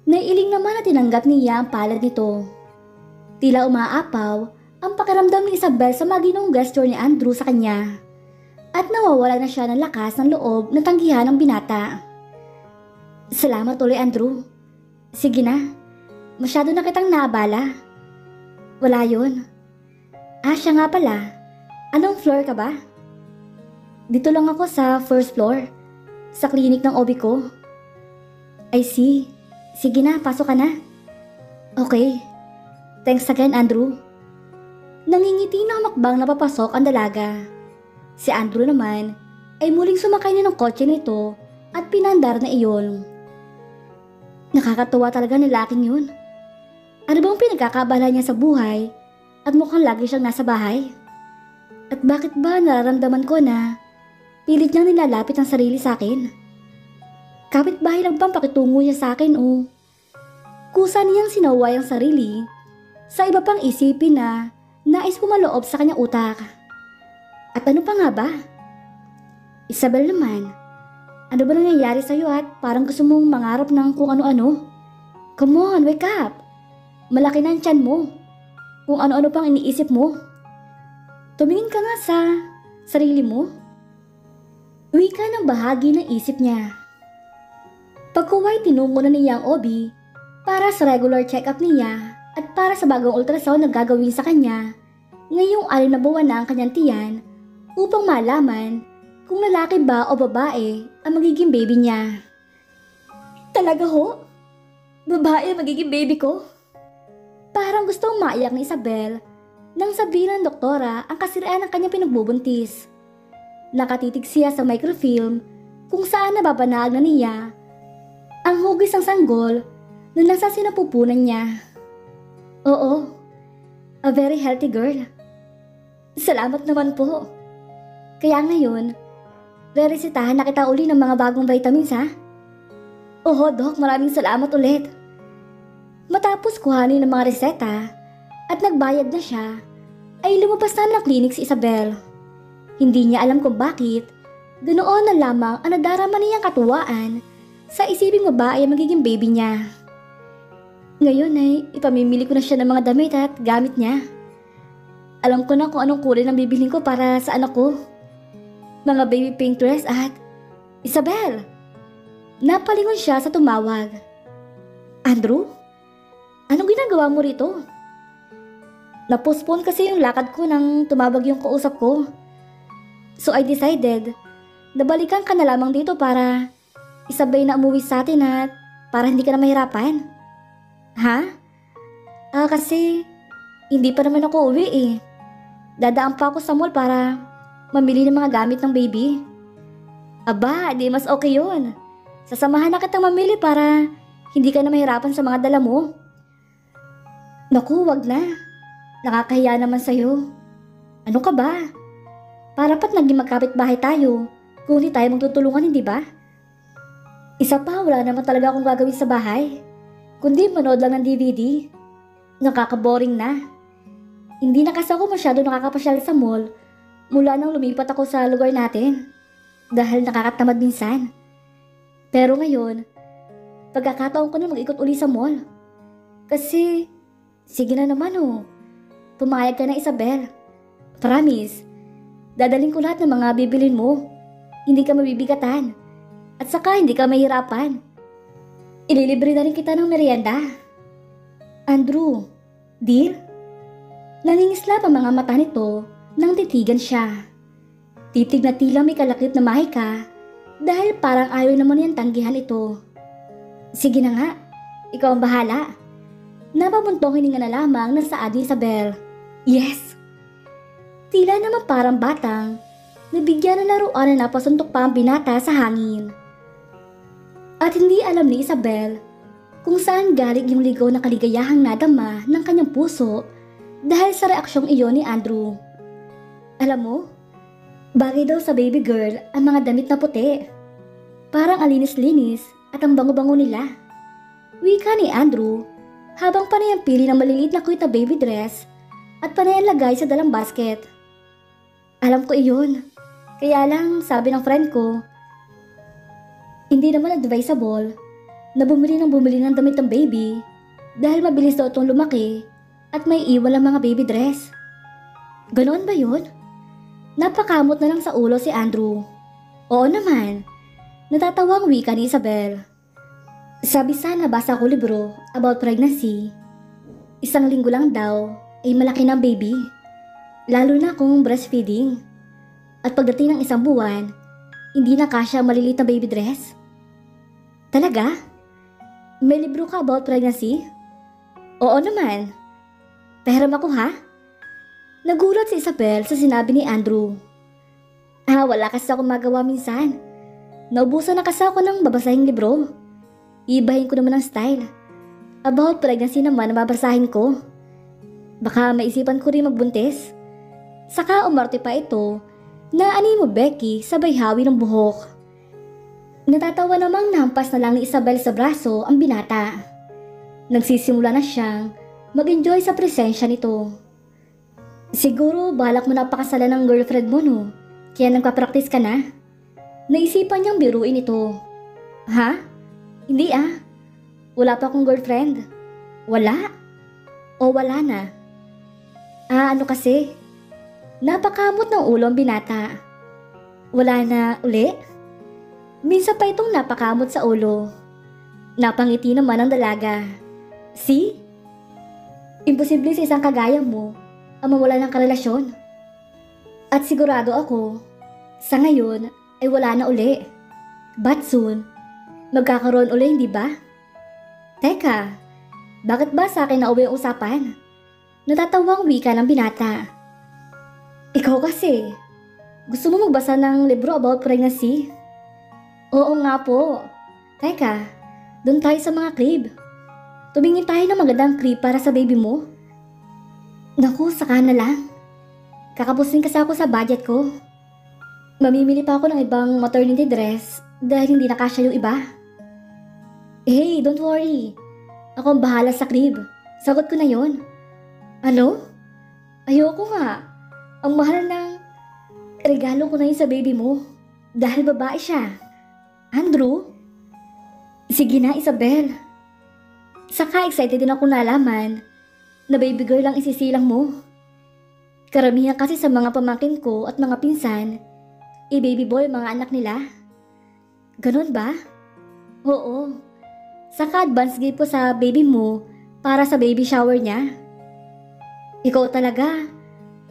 Naiiling naman na tinanggap niya ang palad nito. Tila umaapaw ang pakiramdam ni Isabel sa maginong gesture ni Andrew sa kanya. At nawawala na siya ng lakas ng loob na tanggihan ng binata. Salamat ulit, Andrew. Sige na, masyado na kitang naabala. Wala yun. Siya nga pala. Anong floor ka ba? Dito lang ako sa first floor, sa klinik ng OB ko. I see. Sige na, pasok ka na. Okay. Thanks again, Andrew. Nangingiti na makbang na papasok ang dalaga. Si Andrew naman ay muling sumakay na ng kotse nito at pinandar na iyon. Nakakatuwa talaga ng laking yun. Ano bang pinagkakabala niya sa buhay at mukhang lagi siyang nasa bahay? At bakit ba nararamdaman ko na pilit niyang nilalapit ang sarili sa akin? Kapit-bahay lang bang pakitungo niya sa akin o kusa niyang sinaway ang sarili sa iba pang isipin na nais pumaloob sa kanyang utak? At ano pa nga ba? Isabel naman, ano ba nangyayari sa'yo at parang gusto mong mangarap ng kung ano-ano? Come on, wake up! Malaki na ang tiyan mo. Kung ano-ano pang iniisip mo. Tumingin ka nga sa sarili mo. Uwi ka ng bahagi ng isip niya. Pagkuway tinungo na niya ang OB para sa regular check-up niya at para sa bagong ultrasound na gagawin sa kanya ngayong 6 na buwan na ang kanyang tiyan upang malaman kung lalaki ba o babae ang magiging baby niya. Talaga ho? Babae ang magiging baby ko? Parang gustong maiyak ni Isabel nang sabihin ng doktora ang kasiraan ng kanyang pinagbubuntis. Nakatitig siya sa microfilm kung saan nababanag na niya ang hugis ng sanggol na nasa sinapupunan niya. Oo, a very healthy girl. Salamat naman po. Kaya ngayon, reresitahan na kita uli ng mga bagong vitamins ha? Oo, Doc, maraming salamat ulit. Matapos kuhanin ng mga reseta at nagbayad na siya, ay lumabas na ng klinik si Isabel. Hindi niya alam kung bakit, ganoon na lamang ang nadarama niyang katuwaan sa isiping babae ang magiging baby niya. Ngayon ay ipamimili ko na siya ng mga damit at gamit niya. Alam ko na kung anong kulay ng bibilhin ko para sa anak ko. Mga baby pink dress at Isabel! Napalingon siya sa tumawag. Andrew? Anong ginagawa mo rito? Napospone kasi yung lakad ko nang tumawag yung kausap ko. So I decided na balikan ka na lamang dito para isabay na umuwi sa atin at para hindi ka na mahirapan. Ha? Kasi hindi pa naman ako uwi eh. Dadaan pa ako sa mall para mamili ng mga gamit ng baby. Aba, di mas okay yun. Sasamahan na kitang mamili para hindi ka na mahirapan sa mga dala mo. Naku, wag na. Nakakahiya naman sa'yo. Ano ka ba? Para pat naging magkapit-bahay tayo kung hindi tayo magtutulungan, hindi ba? Isa pa, wala naman talaga akong gagawin sa bahay. Kundi manood lang ng DVD. Nakaka-boring na. Hindi na kasi ako masyado nakakapasyal sa mall mula nang lumipat ako sa lugar natin dahil nakakatamad minsan. Pero ngayon, pagkakataon ko na mag-ikot uli sa mall. Kasi, sige na naman oh, pumayag ka na Isabel. Promise, dadaling ko lahat ng mga bibilin mo. Hindi ka mabibigatan. At saka hindi ka mahirapan. Ililibre na rin kita ng merienda. Andrew, deal? Nangingislap ang mga mata nito nang titigan siya. Titig na tila may kalakip na mahika dahil parang ayaw naman niyang tanggihan ito. Sige na nga, ikaw ang bahala. Napabuntong hininga na lamang na saad ni Isabel. Yes! Tila naman parang batang nabigyan ng laruan na napasuntok pa ang binata sa hangin. At hindi alam ni Isabel kung saan galing yung ligaw na kaligayahang nadama ng kanyang puso dahil sa reaksyong iyon ni Andrew. Alam mo, bagay daw sa baby girl ang mga damit na puti. Parang alinis-linis at ang bango-bango nila. Wika ni Andrew habang panay ang pili ng maliliit na cute na baby dress at panay ang lagay sa dalang basket. Alam ko iyon. Kaya lang sabi ng friend ko, hindi naman advisable na bumili ng damit ng baby dahil mabilis daw itong lumaki at may iwan ang mga baby dress. Ganon ba yun? Napakamot na lang sa ulo si Andrew. Oo naman. Natatawang wika ni Isabel. Sabi sana basa ko libro about pregnancy. 1 linggo lang daw ay malaki ng baby. Lalo na kung breastfeeding. At pagdating ng 1 buwan, hindi na kasya maliliit na baby dress. Talaga? May libro ka about pregnancy? Oo naman. Pahiram ako ha? Nagulat si Isabel sa sinabi ni Andrew. Wala kasi ako magawa minsan. Naubusan na kasi ako ng babasahing libro. Ibahin ko naman ang style. About pregnancy naman na babasahin ko. Baka maisipan ko rin magbuntis. Saka umarte pa ito na ani mo Becky sabay hawi ng buhok. Natatawa namang nampas na lang ni Isabel sa braso ang binata. Nagsisimula na siyang mag-enjoy sa presensya nito. Siguro balak mo na pakasalan ng girlfriend mo no, kaya nagpa-practice ka na. Naisipan niyang biruin ito. Ha? Hindi Wala pa akong girlfriend. Wala? O wala na? Ano kasi? Napakamot ng ulo ang binata. Wala na uli? Minsan pa itong napakamot sa ulo. Napangiti naman ang dalaga. See? Imposible sa isang kagaya mo ang mawala ng karelasyon. At sigurado ako, sa ngayon ay wala na uli. But soon, magkakaroon uli, hindi ba? Teka, bakit ba sa akin nauwi ang usapan? Natatawang wika ng binata. Ikaw kasi, gusto mo magbasa ng libro about pregnancy? Oo nga po. Teka, doon tayo sa mga crib. Tumingin tayo ng magandang crib para sa baby mo. Naku, saka na lang. Kakapusin kasi ako sa budget ko. Mamimili pa ako ng ibang maternity dress dahil hindi na kasya yung iba. Hey, don't worry. Ako ang bahala sa crib. Sagot ko na yon. Ano? Ayoko nga. Ang mahal ng regalo ko na yun sa baby mo dahil babae siya. Andrew? Sige na, Isabel. Saka excited din ako nalaman na baby girl ang isisilang mo. Karamihan kasi sa mga pamangkin ko at mga pinsan, baby boy mga anak nila. Ganon ba? Oo. Saka advance gift ko sa baby mo para sa baby shower niya. Ikaw talaga,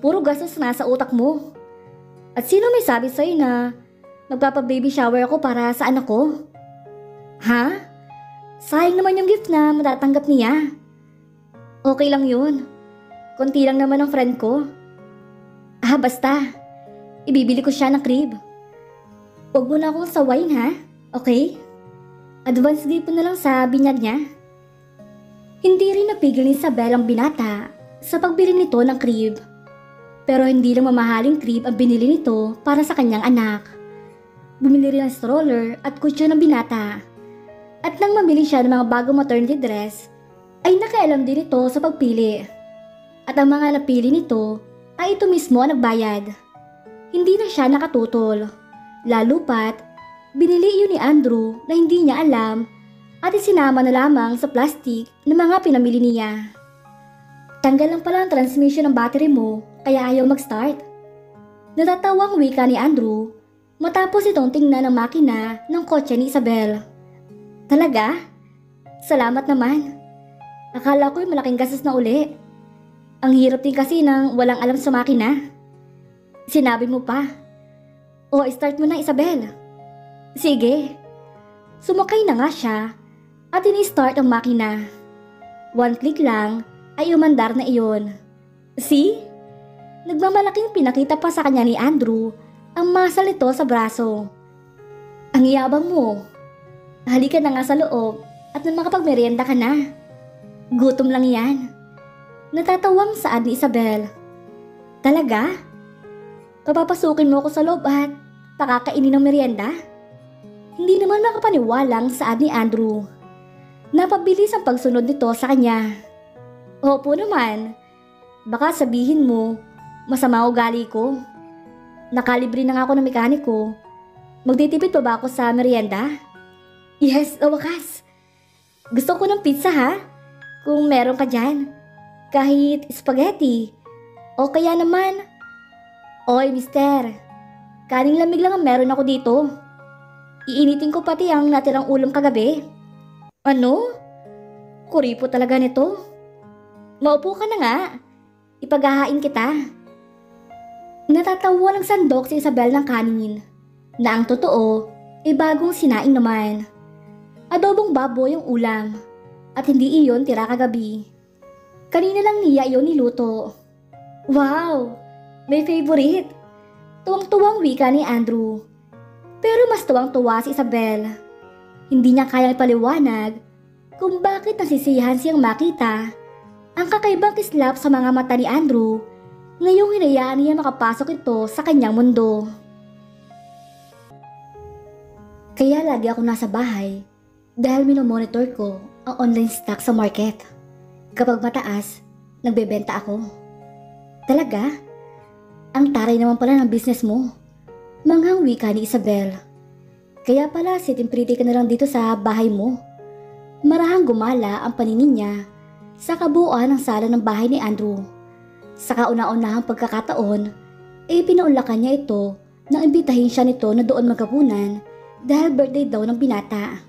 puro gastos na sa utak mo. At sino may sabi sa'yo na magpapa-baby shower ako para sa anak ko? Ha? Sayang naman yung gift na matatanggap niya. Okay lang yun. Konti lang naman ang friend ko. Basta. Ibibili ko siya ng crib. Huwag mo na akong sawayin ha? Okay? Advance gift na lang sa binyag niya. Hindi rin napigil ni Isabel ang binata sa pagbili nito ng crib. Pero hindi lang mamahaling crib ang binili nito para sa kanyang anak. Bumili rin ng stroller at kutsyon ng binata. At nang mamili siya ng mga bagong maternity dress, ay nakailam din ito sa pagpili. At ang mga napili nito ay ito mismo ang nagbayad. Hindi na siya nakatutol. Lalo pat, binili yun ni Andrew na hindi niya alam at isinama na lamang sa plastic ng mga pinamili niya. Tanggal lang pala ang transmission ng battery mo kaya ayaw mag-start. Natatawang wika ni Andrew matapos itong tingnan ang makina ng kotse ni Isabel. Talaga? Salamat naman. Akala ko'y malaking gastos na uli. Ang hirap din kasi nang walang alam sa makina. Sinabi mo pa. O, start mo na Isabel. Sige. Sumakay na nga siya at ini-start ang makina. 1 click lang ay umandar na iyon. See? Nagmamalaking pinakita pa sa kanya ni Andrew ang muscle nito sa braso. Ang yabang mo. Halika na nga sa loob at makapagmerienda ka na. Gutom lang yan. Natatawang saad ni Isabel. Talaga? Papapasukin mo ako sa loob at pakakainin ng merienda? Hindi naman makapaniwalang saad ni Andrew. Napabilis ang pagsunod nito sa kanya. Opo naman. Baka sabihin mo, masama ugali ko. Nakalibre na nga ako ng mekaniko. Magtitipid pa ba ako sa merienda? Yes, wakas. Gusto ko ng pizza ha? Kung meron ka dyan. Kahit spaghetti. O kaya naman, Oy, mister. Kaning lamig lang ang meron ako dito. Iinitin ko pati ang natirang ulam kagabi. Ano? Kuripo talaga nito. Maupo ka na nga. Ipaghahain kita. Natatawa ng sandok si Isabel ng kanin. Na ang totoo, ay bagong sinaing naman. Adobong baboy ang ulam. At hindi iyon tira kagabi. Kanina lang niya iyon niluto. Wow! May favorite. Tuwang-tuwang wika ni Andrew. Pero mas tuwang-tuwa si Isabel. Hindi niya kayang ipaliwanag kung bakit nasisiyahan siyang makita ang kakaibang kislap sa mga mata ni Andrew ngayong hinayaan niya makapasok ito sa kanyang mundo. Kaya lagi ako nasa bahay dahil minomonitor ko ang online stock sa market. Kapag mataas, nagbebenta ako. Talaga? Ang taray naman pala ng business mo. Manghang wika ni Isabel. Kaya pala sitting pretty ka na lang dito sa bahay mo. Marahang gumala ang paningin niya sa kabuuan ng sala ng bahay ni Andrew. Sa kauna-unahang pagkakataon, pinaunlakan niya ito nang imbitahin siya nito na doon magkapunan dahil birthday daw ng binata.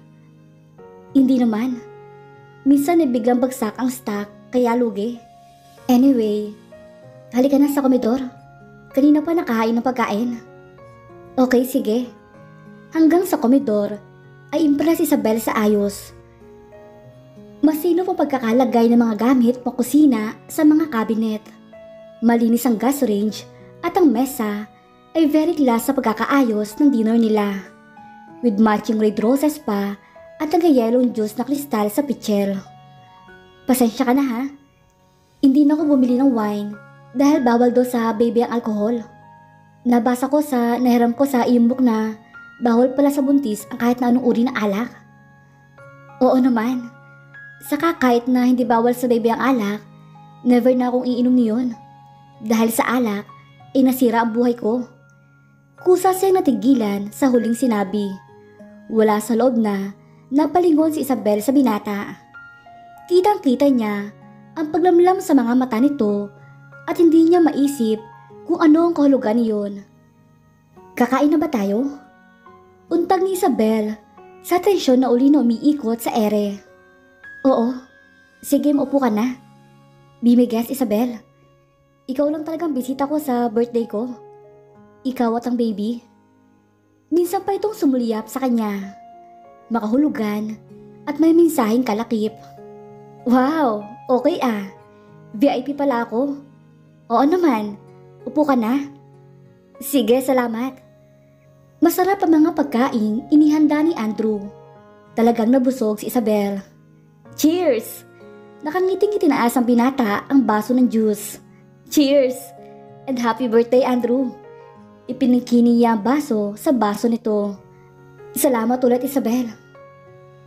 Hindi naman. Minsan biglang bagsak ang stock kaya lugi. Anyway, halika na sa komedor. Kanina pa nakahain ng pagkain. Okay, sige. Hanggang sa komedor ay impress si Isabel sa ayos. Masino pa pagkakalagay ng mga gamit pang kusina sa mga cabinet. Malinis ang gas range at ang mesa ay very class sa pagkakaayos ng dinner nila. With matching red roses pa at nag-yellow juice na kristal sa pitcher. Pasensya ka na ha. Hindi na ako bumili ng wine dahil bawal daw sa baby ang alcohol. Nabasa ko sa nahiram ko sa ebook na bawal pala sa buntis ang kahit na anong uri na alak. Oo naman. Saka kahit na hindi bawal sa baby ang alak, never na akong iinom niyon. Dahil sa alak, nasira ang buhay ko. Kusa siyang natigilan sa huling sinabi. Wala sa loob na napalingon si Isabel sa binata. Kitang-kita niya ang paglamlam sa mga mata nito at hindi niya maisip kung ano ang kahulugan niyon. Kakain na ba tayo? Untag ni Isabel sa tensyon na uli na umiikot sa ere. Oo, sige maupo ka na. Be my guest, Isabel. Ikaw lang talagang bisita ko sa birthday ko. Ikaw at ang baby. Minsan pa itong sumuliyap sa kanya. Makahulugan at may mensaheng kalakip. Wow, okay ah. VIP pala ako. Oo naman, upo ka na. Sige, salamat. Masarap ang mga pagkain inihanda ni Andrew. Talagang nabusog si Isabel. Cheers! Nakangiting itinaas ang binata ang baso ng juice. Cheers! And happy birthday, Andrew. Ipinigkini niya ang baso sa baso nito. Salamat ulit, Isabel.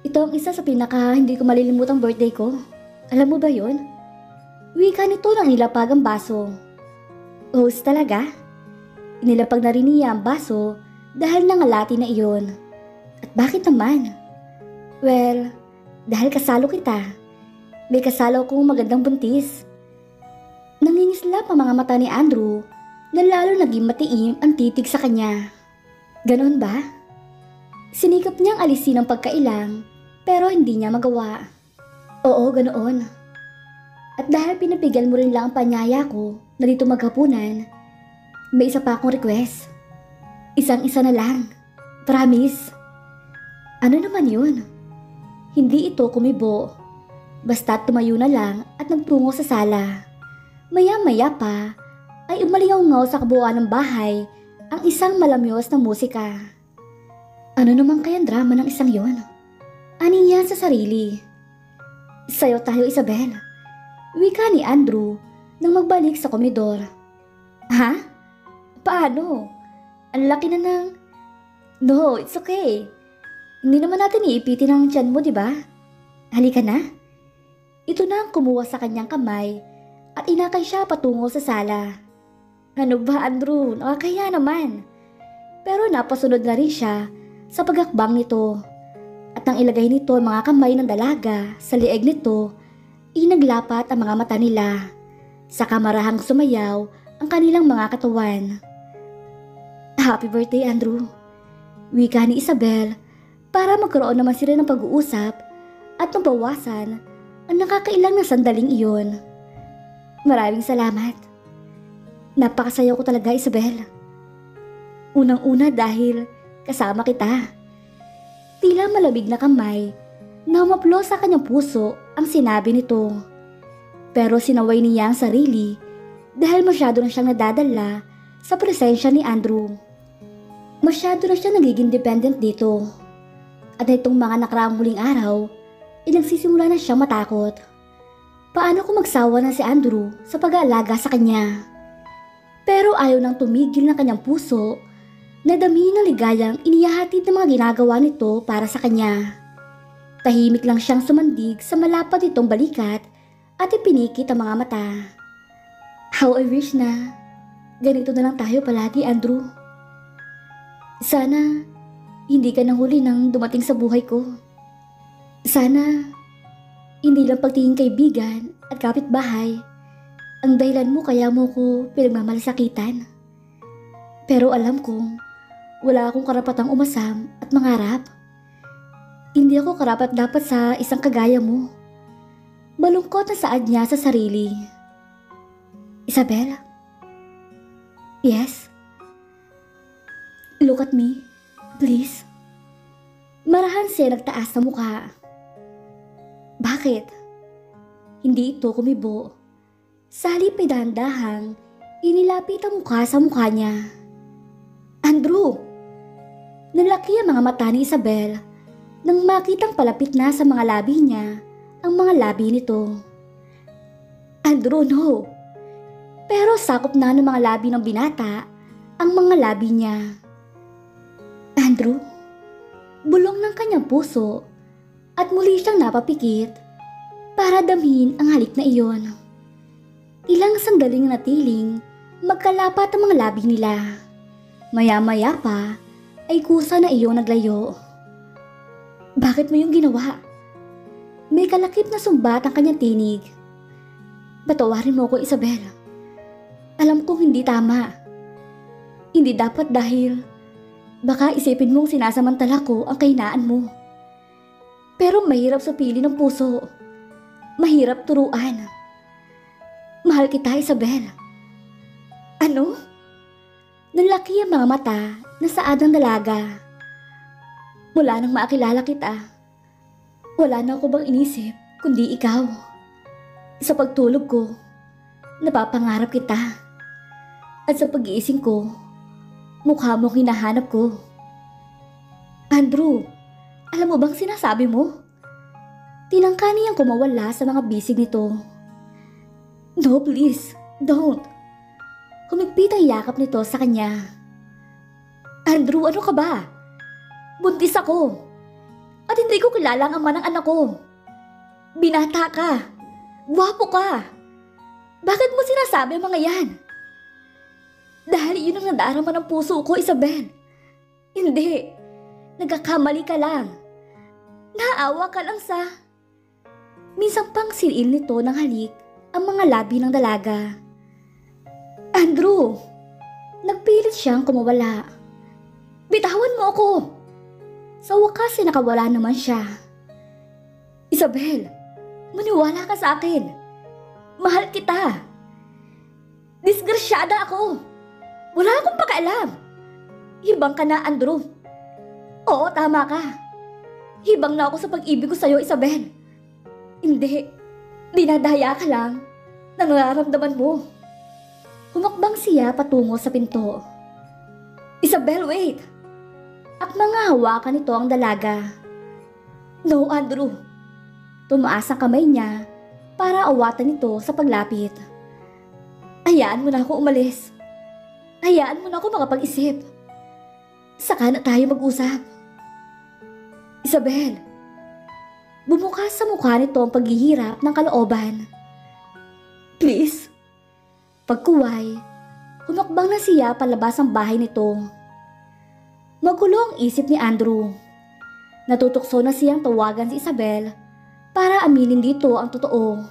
Ito ang isa sa pinaka hindi ko malilimutang birthday ko. Alam mo ba yun? Wika nito nang nilapag ang baso. Host talaga? Inilapag na rin niya ang baso dahil nangalati na iyon. At bakit naman? Well, dahil kasalo kita. May kasalo kong magandang buntis. Nangingislap ang mga mata ni Andrew na lalo naging matiim ang titig sa kanya. Ganon ba? Sinikap niyang alisin ang pagkailang pero hindi niya magawa. Oo, ganoon. At dahil pinabigyan mo rin lang ang panyaya ko na dito maghapunan, may isa pa akong request. Isang-isa na lang. Promise. Ano naman yun? Hindi ito kumibo. Basta tumayo na lang at nagtungo sa sala. Maya-maya pa ay umalingaw-ngaw sa kabuuan ng bahay ang isang malamyos na musika. Ano naman kayang drama ng isang yon? Ani niya sa sarili. Sayo tayo, Isabel. Wika ni Andrew nang magbalik sa komedor. Ha? Paano? Ang laki na ng... No, it's okay. Hindi naman natin iipitin ang tiyan mo, di ba? Halika na. Ito na ang kumuha sa kanyang kamay at inakay siya patungo sa sala. Ano ba, Andrew? Nakakaya naman. Pero napasunod na rin siya sa pagakbang nito. At nang ilagay nito ang mga kamay ng dalaga sa lieg nito, inaglapat ang mga mata nila. Sa kamarahang sumayaw ang kanilang mga katawan. Happy birthday, Andrew. Wika ni Isabel para magkaroon naman sila ng pag-uusap at mabawasan ang nakakailang na sandaling iyon. Maraming salamat. Napakasaya ko talaga, Isabel. Unang-una dahil kasama kita. Tila malamig na kamay na umaplo sa kanyang puso ang sinabi nito. Pero sinaway niya ang sarili dahil masyado na siyang nadadala sa presensya ni Andrew. Masyado na siya nagiging dependent dito. At itong mga nakaraang muling araw, nagsisimula na siyang matakot. Paano kung magsawa na si Andrew sa pag-aalaga sa kanya? Pero ayaw nang tumigil ng kanyang puso na dami ng ligayang inihahatid ng mga ginagawa nito para sa kanya. Tahimik lang siyang sumandig sa malapad nitong balikat at ipinikit ang mga mata. How I wish na ganito na lang tayo palagi, Andrew. Sana hindi ka nang huli nang dumating sa buhay ko. Sana hindi lang pagtingin kaibigan at kapitbahay ang dahilan mo kaya mo ko pinagmamalasakitan. Pero alam kong wala akong karapatang umasam at mangarap. Hindi ako karapat-dapat sa isang kagaya mo. Malungkot na saad niya sa sarili. Isabel? Yes? Look at me, please. Marahan siya nagtaas na mukha. Bakit? Hindi ito kumibo. Sa halip ay dahan-dahang inilapit ang mukha sa mukha niya. Andrew! Nalaki ang mga mata ni Isabel nang makitang palapit na sa mga labi niya ang mga labi nito. Andrew, no! Pero sakop na ng mga labi ng binata ang mga labi niya. Andrew, bulong ng kanyang puso at muli siyang napapikit para damhin ang halik na iyon. Ilang sandaling natiling magkalapat ang mga labi nila. Maya-maya pa ay kusa na iyong naglayo. Bakit mo yung ginawa? May kalakip na sumbat ang kanyang tinig. Patawarin mo ko, Isabel. Alam kong hindi tama. Hindi dapat dahil baka isipin mong sinasamantala ko ang kahinaan mo. Pero mahirap sa pili ng puso. Mahirap turuan. Mahal kita, Isabel. Ano? Nalaki ang mga mata na saad ng dalaga. Mula nang makilala kita, wala na ako bang inisip kundi ikaw. Sa pagtulog ko, napapangarap kita. At sa pag-iising ko, mukha mo hinahanap ko. Andrew, alam mo bang sinasabi mo? Tinangka niyang kumawala sa mga bisig nito. No, please, don't. Humigpit ang yakap nito sa kanya. Andrew, ano ka ba? Buntis ako. At hindi ko kilala ang ama ng anak ko. Binata ka. Gwapo ka. Bakit mo sinasabi ang mga yan? Dahil yun ang nadarama ng puso ko, Isabel. Hindi. Nagkakamali ka lang. Naawa ka lang sa... Minsan pang sinil nito ng halik ang mga labi ng dalaga. Andrew! Nagpilit siyang kumawala. Bitawan mo ako! Sa wakas ay nakawala naman siya. Isabel, maniwala ka sa akin. Mahal kita. Disgrasyada ako. Wala akong pakialam. Hibang ka na, Andrew. Oo, tama ka. Hibang na ako sa pag-ibig ko sa'yo, Isabel. Hindi. Dinadaya ka lang. Nangararamdaman mo. Humakbang siya patungo sa pinto. Isabel, wait. At mga hawakan nito ang dalaga. No, Andrew. Tumaas ang kamay niya para awatan ito sa paglapit. Hayaan mo na ako umalis. Hayaan mo na ako makapag-isip. Saka na tayo mag-usap. Isabel, bumukas sa mukha nito ang paghihirap ng kalooban. Please. Pagkuway, humakbang na siya palabas ang bahay nito. Magulo ang isip ni Andrew. Natutukso na siyang tawagan si Isabel para aminin dito ang totoo.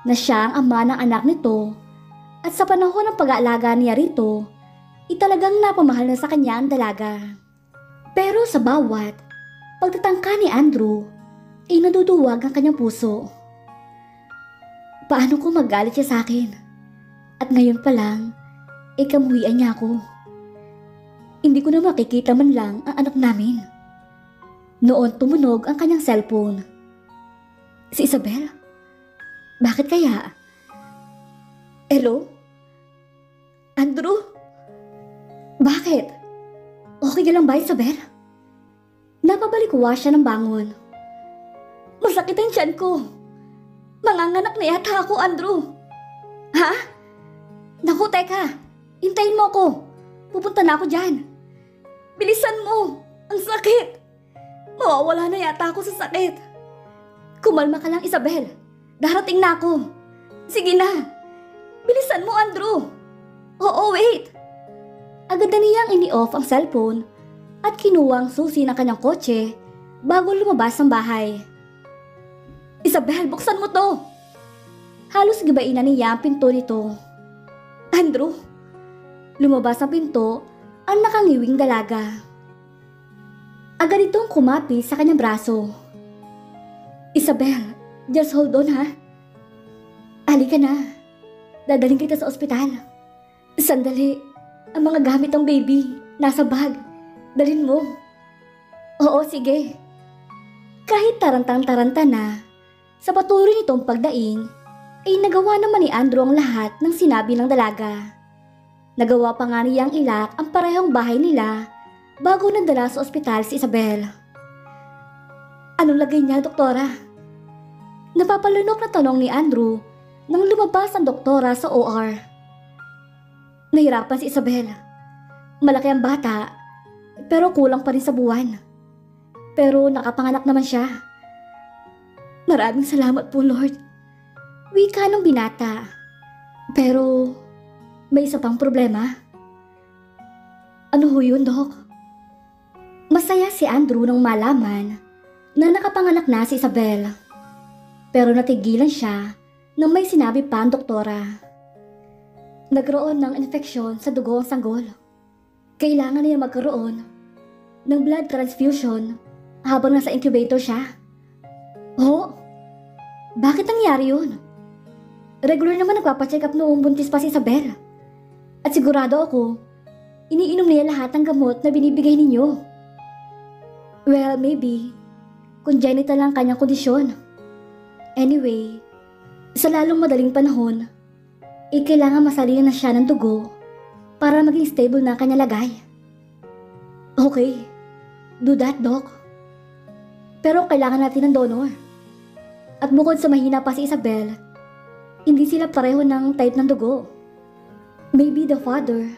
Na siya ang ama ng anak nito at sa panahon ng pag-aalaga niya rito Talagang napamahal na sa kanya ang dalaga. Pero sa bawat pagtatangka ni Andrew, naduduwag ang kanyang puso. Paano kung magalit siya sa akin? At ngayon pa lang, kamuhian niya ako. Hindi ko na makikita man lang ang anak namin. Noon tumunog ang kanyang cellphone. Si Isabel? Bakit kaya? Hello? Andrew? Bakit? Okay ka lang ba, Isabel? Napabalikwa siya ng bangon. Masakit ang tiyan ko. Manganganak na yata ako, Andrew. Ha? Naku, teka. Hintayin mo ako. Pupunta na ako dyan. Bilisan mo. Ang sakit. Mawawala na yata ako sa sakit. Kumalma ka lang, Isabel. Darating na ako. Sige na. Bilisan mo, Andrew. Oo, wait. Agad na niyang ini-off ang cellphone at kinuha ang susi ng kanyang kotse bago lumabas ng bahay. Isabel, buksan mo to! Halos gibain na niya ang pinto nito. Andrew, lumabas ang pinto ang nakangiwing dalaga. Agad itong kumapi sa kanyang braso. Isabel, just hold on ha. Halika na. Dadaling kita sa ospital. Sandali. Ang mga gamit ng baby, nasa bag. Dalhin mo. Oo, sige. Kahit tarantang-taranta na, sa patuloy nitong pagdaing, nagawa naman ni Andrew ang lahat ng sinabi ng dalaga. Nagawa pa nga niyang ilak ang parehong bahay nila bago nagdala sa ospital si Isabel. Anong lagay niya, doktora? Napapalunok na tanong ni Andrew nang lumabas ang doktora sa OR. Nahirapan si Isabel. Malaki ang bata, pero kulang pa rin sa buwan. Pero nakapanganak naman siya. Maraming salamat po, Lord. Wika ng binata. Pero may isa pang problema. Ano ho yun, Dok? Masaya si Andrew nang malaman na nakapanganak na si Isabel. Pero natigilan siya nang may sinabi pa ang doktora. Nagkaroon ng infeksyon sa dugo ang sanggol. Kailangan niya magkaroon ng blood transfusion habang nasa incubator siya. Oh, bakit nangyari yun? Regular naman nagpapacheck up noong buntis pa si Isabel. At sigurado ako, iniinom niya lahat ng gamot na binibigay ninyo. Well, maybe, congenital lang kanyang kondisyon. Anyway, sa lalong madaling panahon, kailangan masalina na siya ng dugo para maging stable na kanya lagay. Okay, do that, Doc. Pero kailangan natin ng donor. At bukod sa mahina pa si Isabel, hindi sila pareho ng type ng dugo. Maybe the father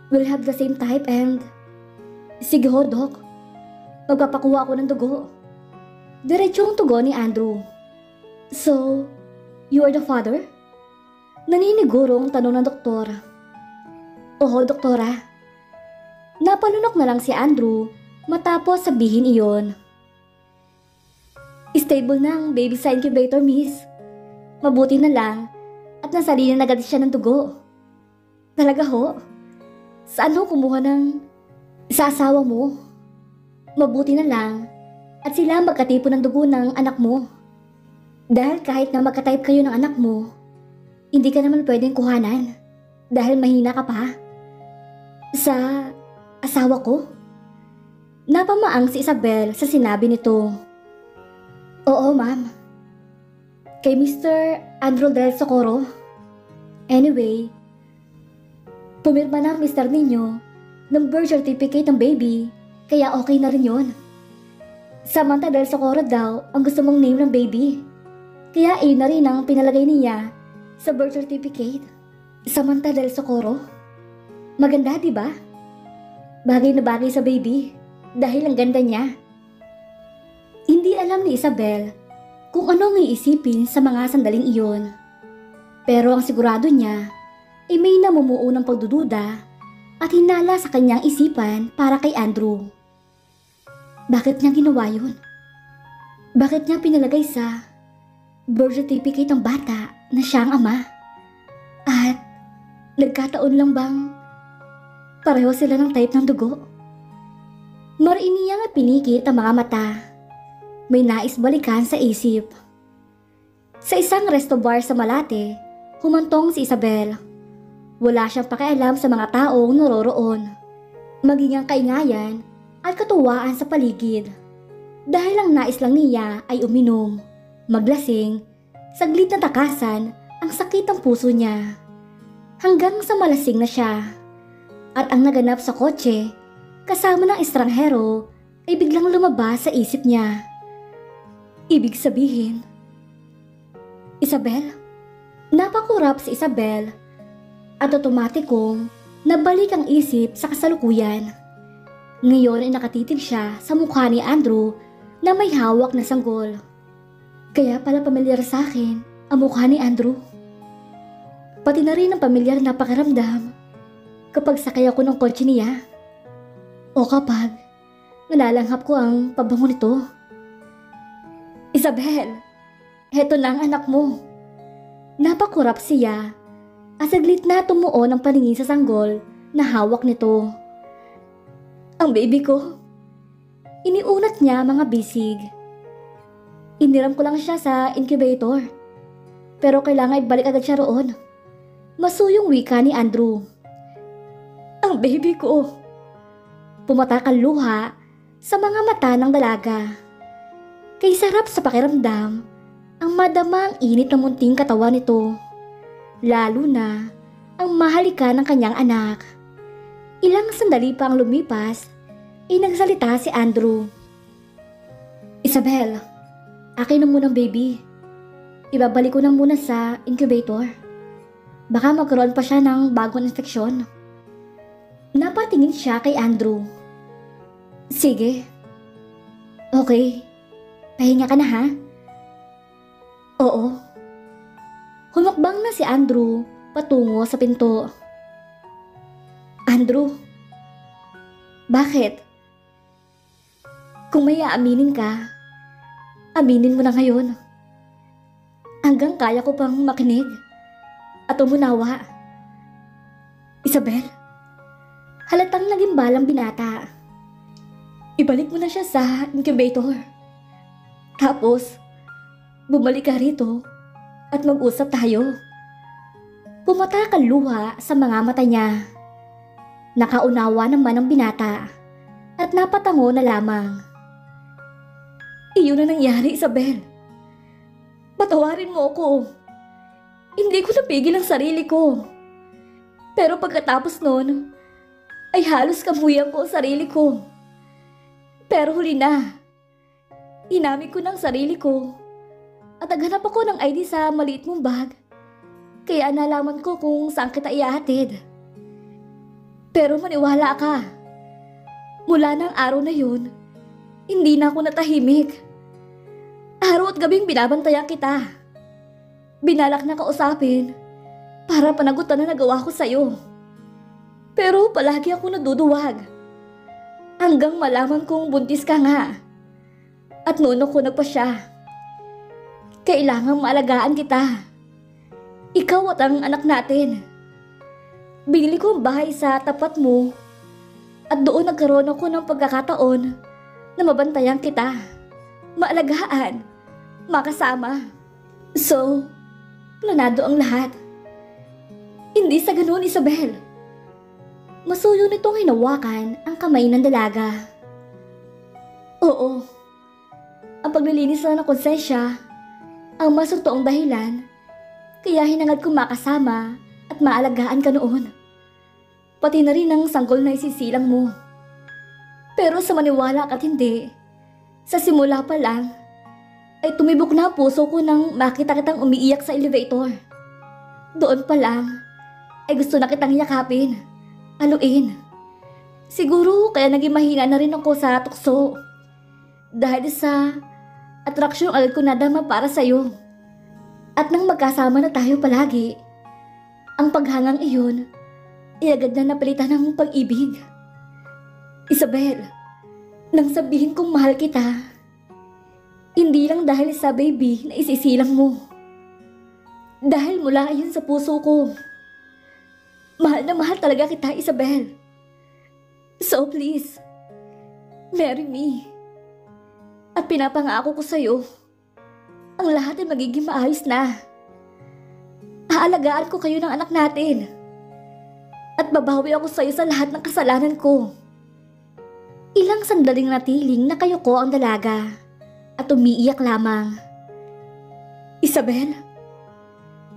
will have the same type and... Sige ho, Doc. Magpapakuha ako ng dugo. Diretso ang tugon ni Andrew. So, you are the father? Naninigurong tanong ng doktor. Oo, doktora. Napalunok na lang si Andrew matapos sabihin iyon. Stable na ang baby sa incubator, miss. Mabuti na lang at nasalina na agad siya ng dugo. Talaga ho? Saan ho kumuha ng... Sa asawa mo? Mabuti na lang at sila magkatipo ng dugo ng anak mo. Dahil kahit na magka-type kayo ng anak mo, hindi ka naman pwedeng kuhanan dahil mahina ka pa. Sa asawa ko? Napamaang si Isabel sa sinabi nito. Oo, ma'am. Kay Mr. Andrew Del Socorro. Anyway, pumirma na ang mister ninyo ng birth certificate ng baby, kaya okay na rin yun. Samantha Del Socorro daw ang gusto mong name ng baby. Kaya na rin ang pinalagay niya sa birth certificate. Samantha Del Socorro. Maganda, di ba? Bagay na bagay sa baby dahil ang ganda niya. Hindi alam ni Isabel kung ano ang iisipin sa mga sandaling iyon. Pero ang sigurado niya ay may namumuo ng pagdududa at hinala sa kanyang isipan para kay Andrew. Bakit niya ginawa yun? Bakit niya pinalagay sa birth certificate ng bata na siyang ama? At nagkataon lang bang Pareho sila ng type ng dugo. Mariniyang pinikit ang mga mata. May nais balikan sa isip. Sa isang resto bar sa Malate, humantong si Isabel. Wala siyang pakialam sa mga taong naroroon, maging ang kaingayan at katuwaan sa paligid. Dahil ang nais lang niya ay uminom, maglasing, saglit na takasan ang sakit ng puso niya. Hanggang sa malasing na siya. At ang naganap sa kotse, kasama ng estranghero, ay biglang lumabas sa isip niya. Ibig sabihin, Isabel? Napakurap si Isabel at otomatikong nabalik ang isip sa kasalukuyan. Ngayon ay nakatitig siya sa mukha ni Andrew na may hawak na sanggol. Kaya pala pamilyar sa akin ang mukha ni Andrew. Pati na rin ang pamilyar na pakiramdam kapag sakay ako ng kotse niya o kapag nalalanghap ko ang pabango nito. Isabel, heto na ang anak mo. Napakurap siya at saglit na tumuon ang paningin sa sanggol na hawak nito. Ang baby ko. Iniunat niya mga bisig. Iniram ko lang siya sa incubator. Pero kailangan ibalik agad siya roon. Masuyong wika ni Andrew. Ang baby ko. Pumatak ang luha sa mga mata ng dalaga. Kay sarap sa pakiramdam ang madama ang init ng munting katawan nito. Lalo na ang mahalika ng kanyang anak. Ilang sandali pa ang lumipas, nagsalita si Andrew. Isabel, akin na munang baby. Ibabalik ko na muna sa incubator. Baka magkaroon pa siya ng bagong infeksyon. Napatingin siya kay Andrew. Sige. Okay. Pahinga ka na ha? Oo. Humakbang na si Andrew patungo sa pinto. Andrew, bakit? Kung may aaminin ka, aminin mo na ngayon. Hanggang kaya ko pang makinig at umunawa. Isabel, halatang naging balang binata. Ibalik mo na siya sa incubator. Tapos, bumalik ka rito at mag-usap tayo. Pumatak ang luha sa mga mata niya. Nakaunawa naman ang binata at napatango na lamang. Iyon na nangyari, Isabel. Patawarin mo ako. Hindi ko napigil ang sarili ko. Pero pagkatapos nun, ay halos kamuyan ko ang sarili ko. Pero huli na. Inamin ko ng sarili ko at naghanap ako ng ID sa maliit mong bag. Kaya nalaman ko kung saan kita ihahatid. Pero maniwala ka. Mula ng araw na yun, hindi na ako natahimik. Araw at gabing binabantayan kita. Binalak na kausapin para panagutan na nagawa ko sa'yo. Pero palagi ako naduduwag. Hanggang malaman kong buntis ka nga. At noon ako nagpasya. Kailangang maalagaan kita. Ikaw at ang anak natin. Binili ko ang bahay sa tapat mo. At doon nagkaroon ako ng pagkakataon na mabantayan kita. Maalagaan. Makasama. So, planado ang lahat. Hindi sa ganun, Isabel. Masuyo nitong hinawakan ang kamay ng dalaga. Oo. Ang paglilinis lang ng konsensya ang mas totoong dahilan kaya hinangad kong makasama at maalagaan ka noon. Pati na rin ang sanggol na isisilang mo. Pero sa maniwala ka't hindi, sa simula pa lang, ay tumibok na ang puso ko nang makita kitang umiiyak sa elevator. Doon pa lang, ay gusto na kitang yakapin, aluin. Siguro kaya naging mahina na rin ako sa tukso. Dahil sa atraksyong agad ko nadama para sa'yo. At nang magkasama na tayo palagi, ang paghangang iyon ay agad na napalitan ng pag-ibig. Isabel, nang sabihin kong mahal kita, hindi lang dahil sa baby na isisilang mo. Dahil mula yun sa puso ko. Mahal na mahal talaga kita, Isabel. So please, marry me. At pinapangako ko sa'yo, ang lahat ay magiging maayos na. Aalagaan ko kayo ng anak natin. At babawi ako sa'yo sa lahat ng kasalanan ko. Ilang sandaling natiling nakayuko ang dalaga at umiiyak lamang. Isabel,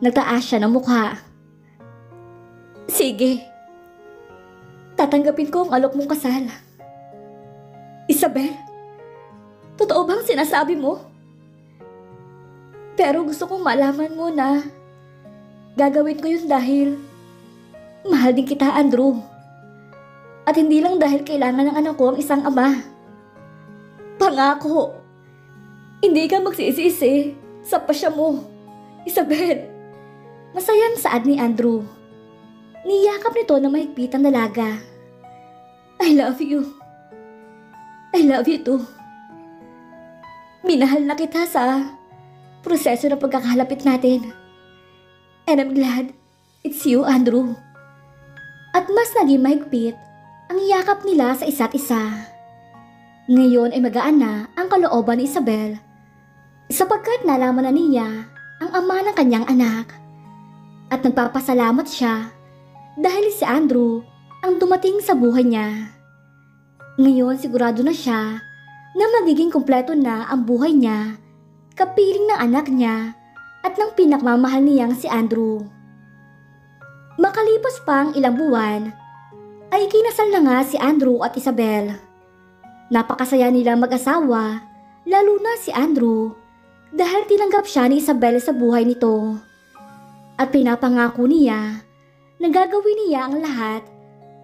nagtaas siya ng mukha. Sige, tatanggapin ko ang alok mong kasal. Isabel, totoo bang sinasabi mo? Pero gusto kong malaman mo na gagawin ko yun dahil mahal din kita, Andrew. At hindi lang dahil kailangan ng anak ko ang isang ama. Pangako, hindi ka magsisisi sa pasya mo, Isabel. Masayang saad ni Andrew. Niyakap nito na mahigpit ang dalaga. I love you. I love you too. Minahal na kita sa proseso ng pagkakalapit natin. And I'm glad it's you, Andrew. At mas naging mahigpit ang yakap nila sa isa't isa. Ngayon ay magaan na ang kalooban ni Isabel sapagkat nalaman na niya ang ama ng kanyang anak. At nagpapasalamat siya dahil si Andrew ang dumating sa buhay niya. Ngayon sigurado na siya na magiging kumpleto na ang buhay niya, kapiling ng anak niya at ng pinakmamahal niyang si Andrew. Makalipas pa ang ilang buwan, ay kinasal na nga si Andrew at Isabel. Napakasaya nila mag-asawa, lalo na si Andrew, dahil tinanggap siya ni Isabel sa buhay nito. At pinapangako niya na gagawin niya ang lahat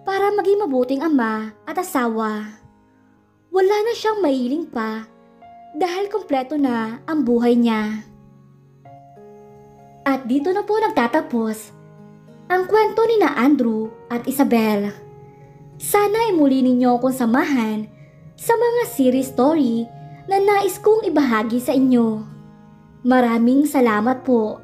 para maging mabuting ama at asawa. Wala na siyang mailing pa dahil kumpleto na ang buhay niya. At dito na po nagtatapos ang kwento ni na Andrew at Isabel. Sana ay muli ninyo akong samahan sa mga series story na nais kong ibahagi sa inyo. Maraming salamat po.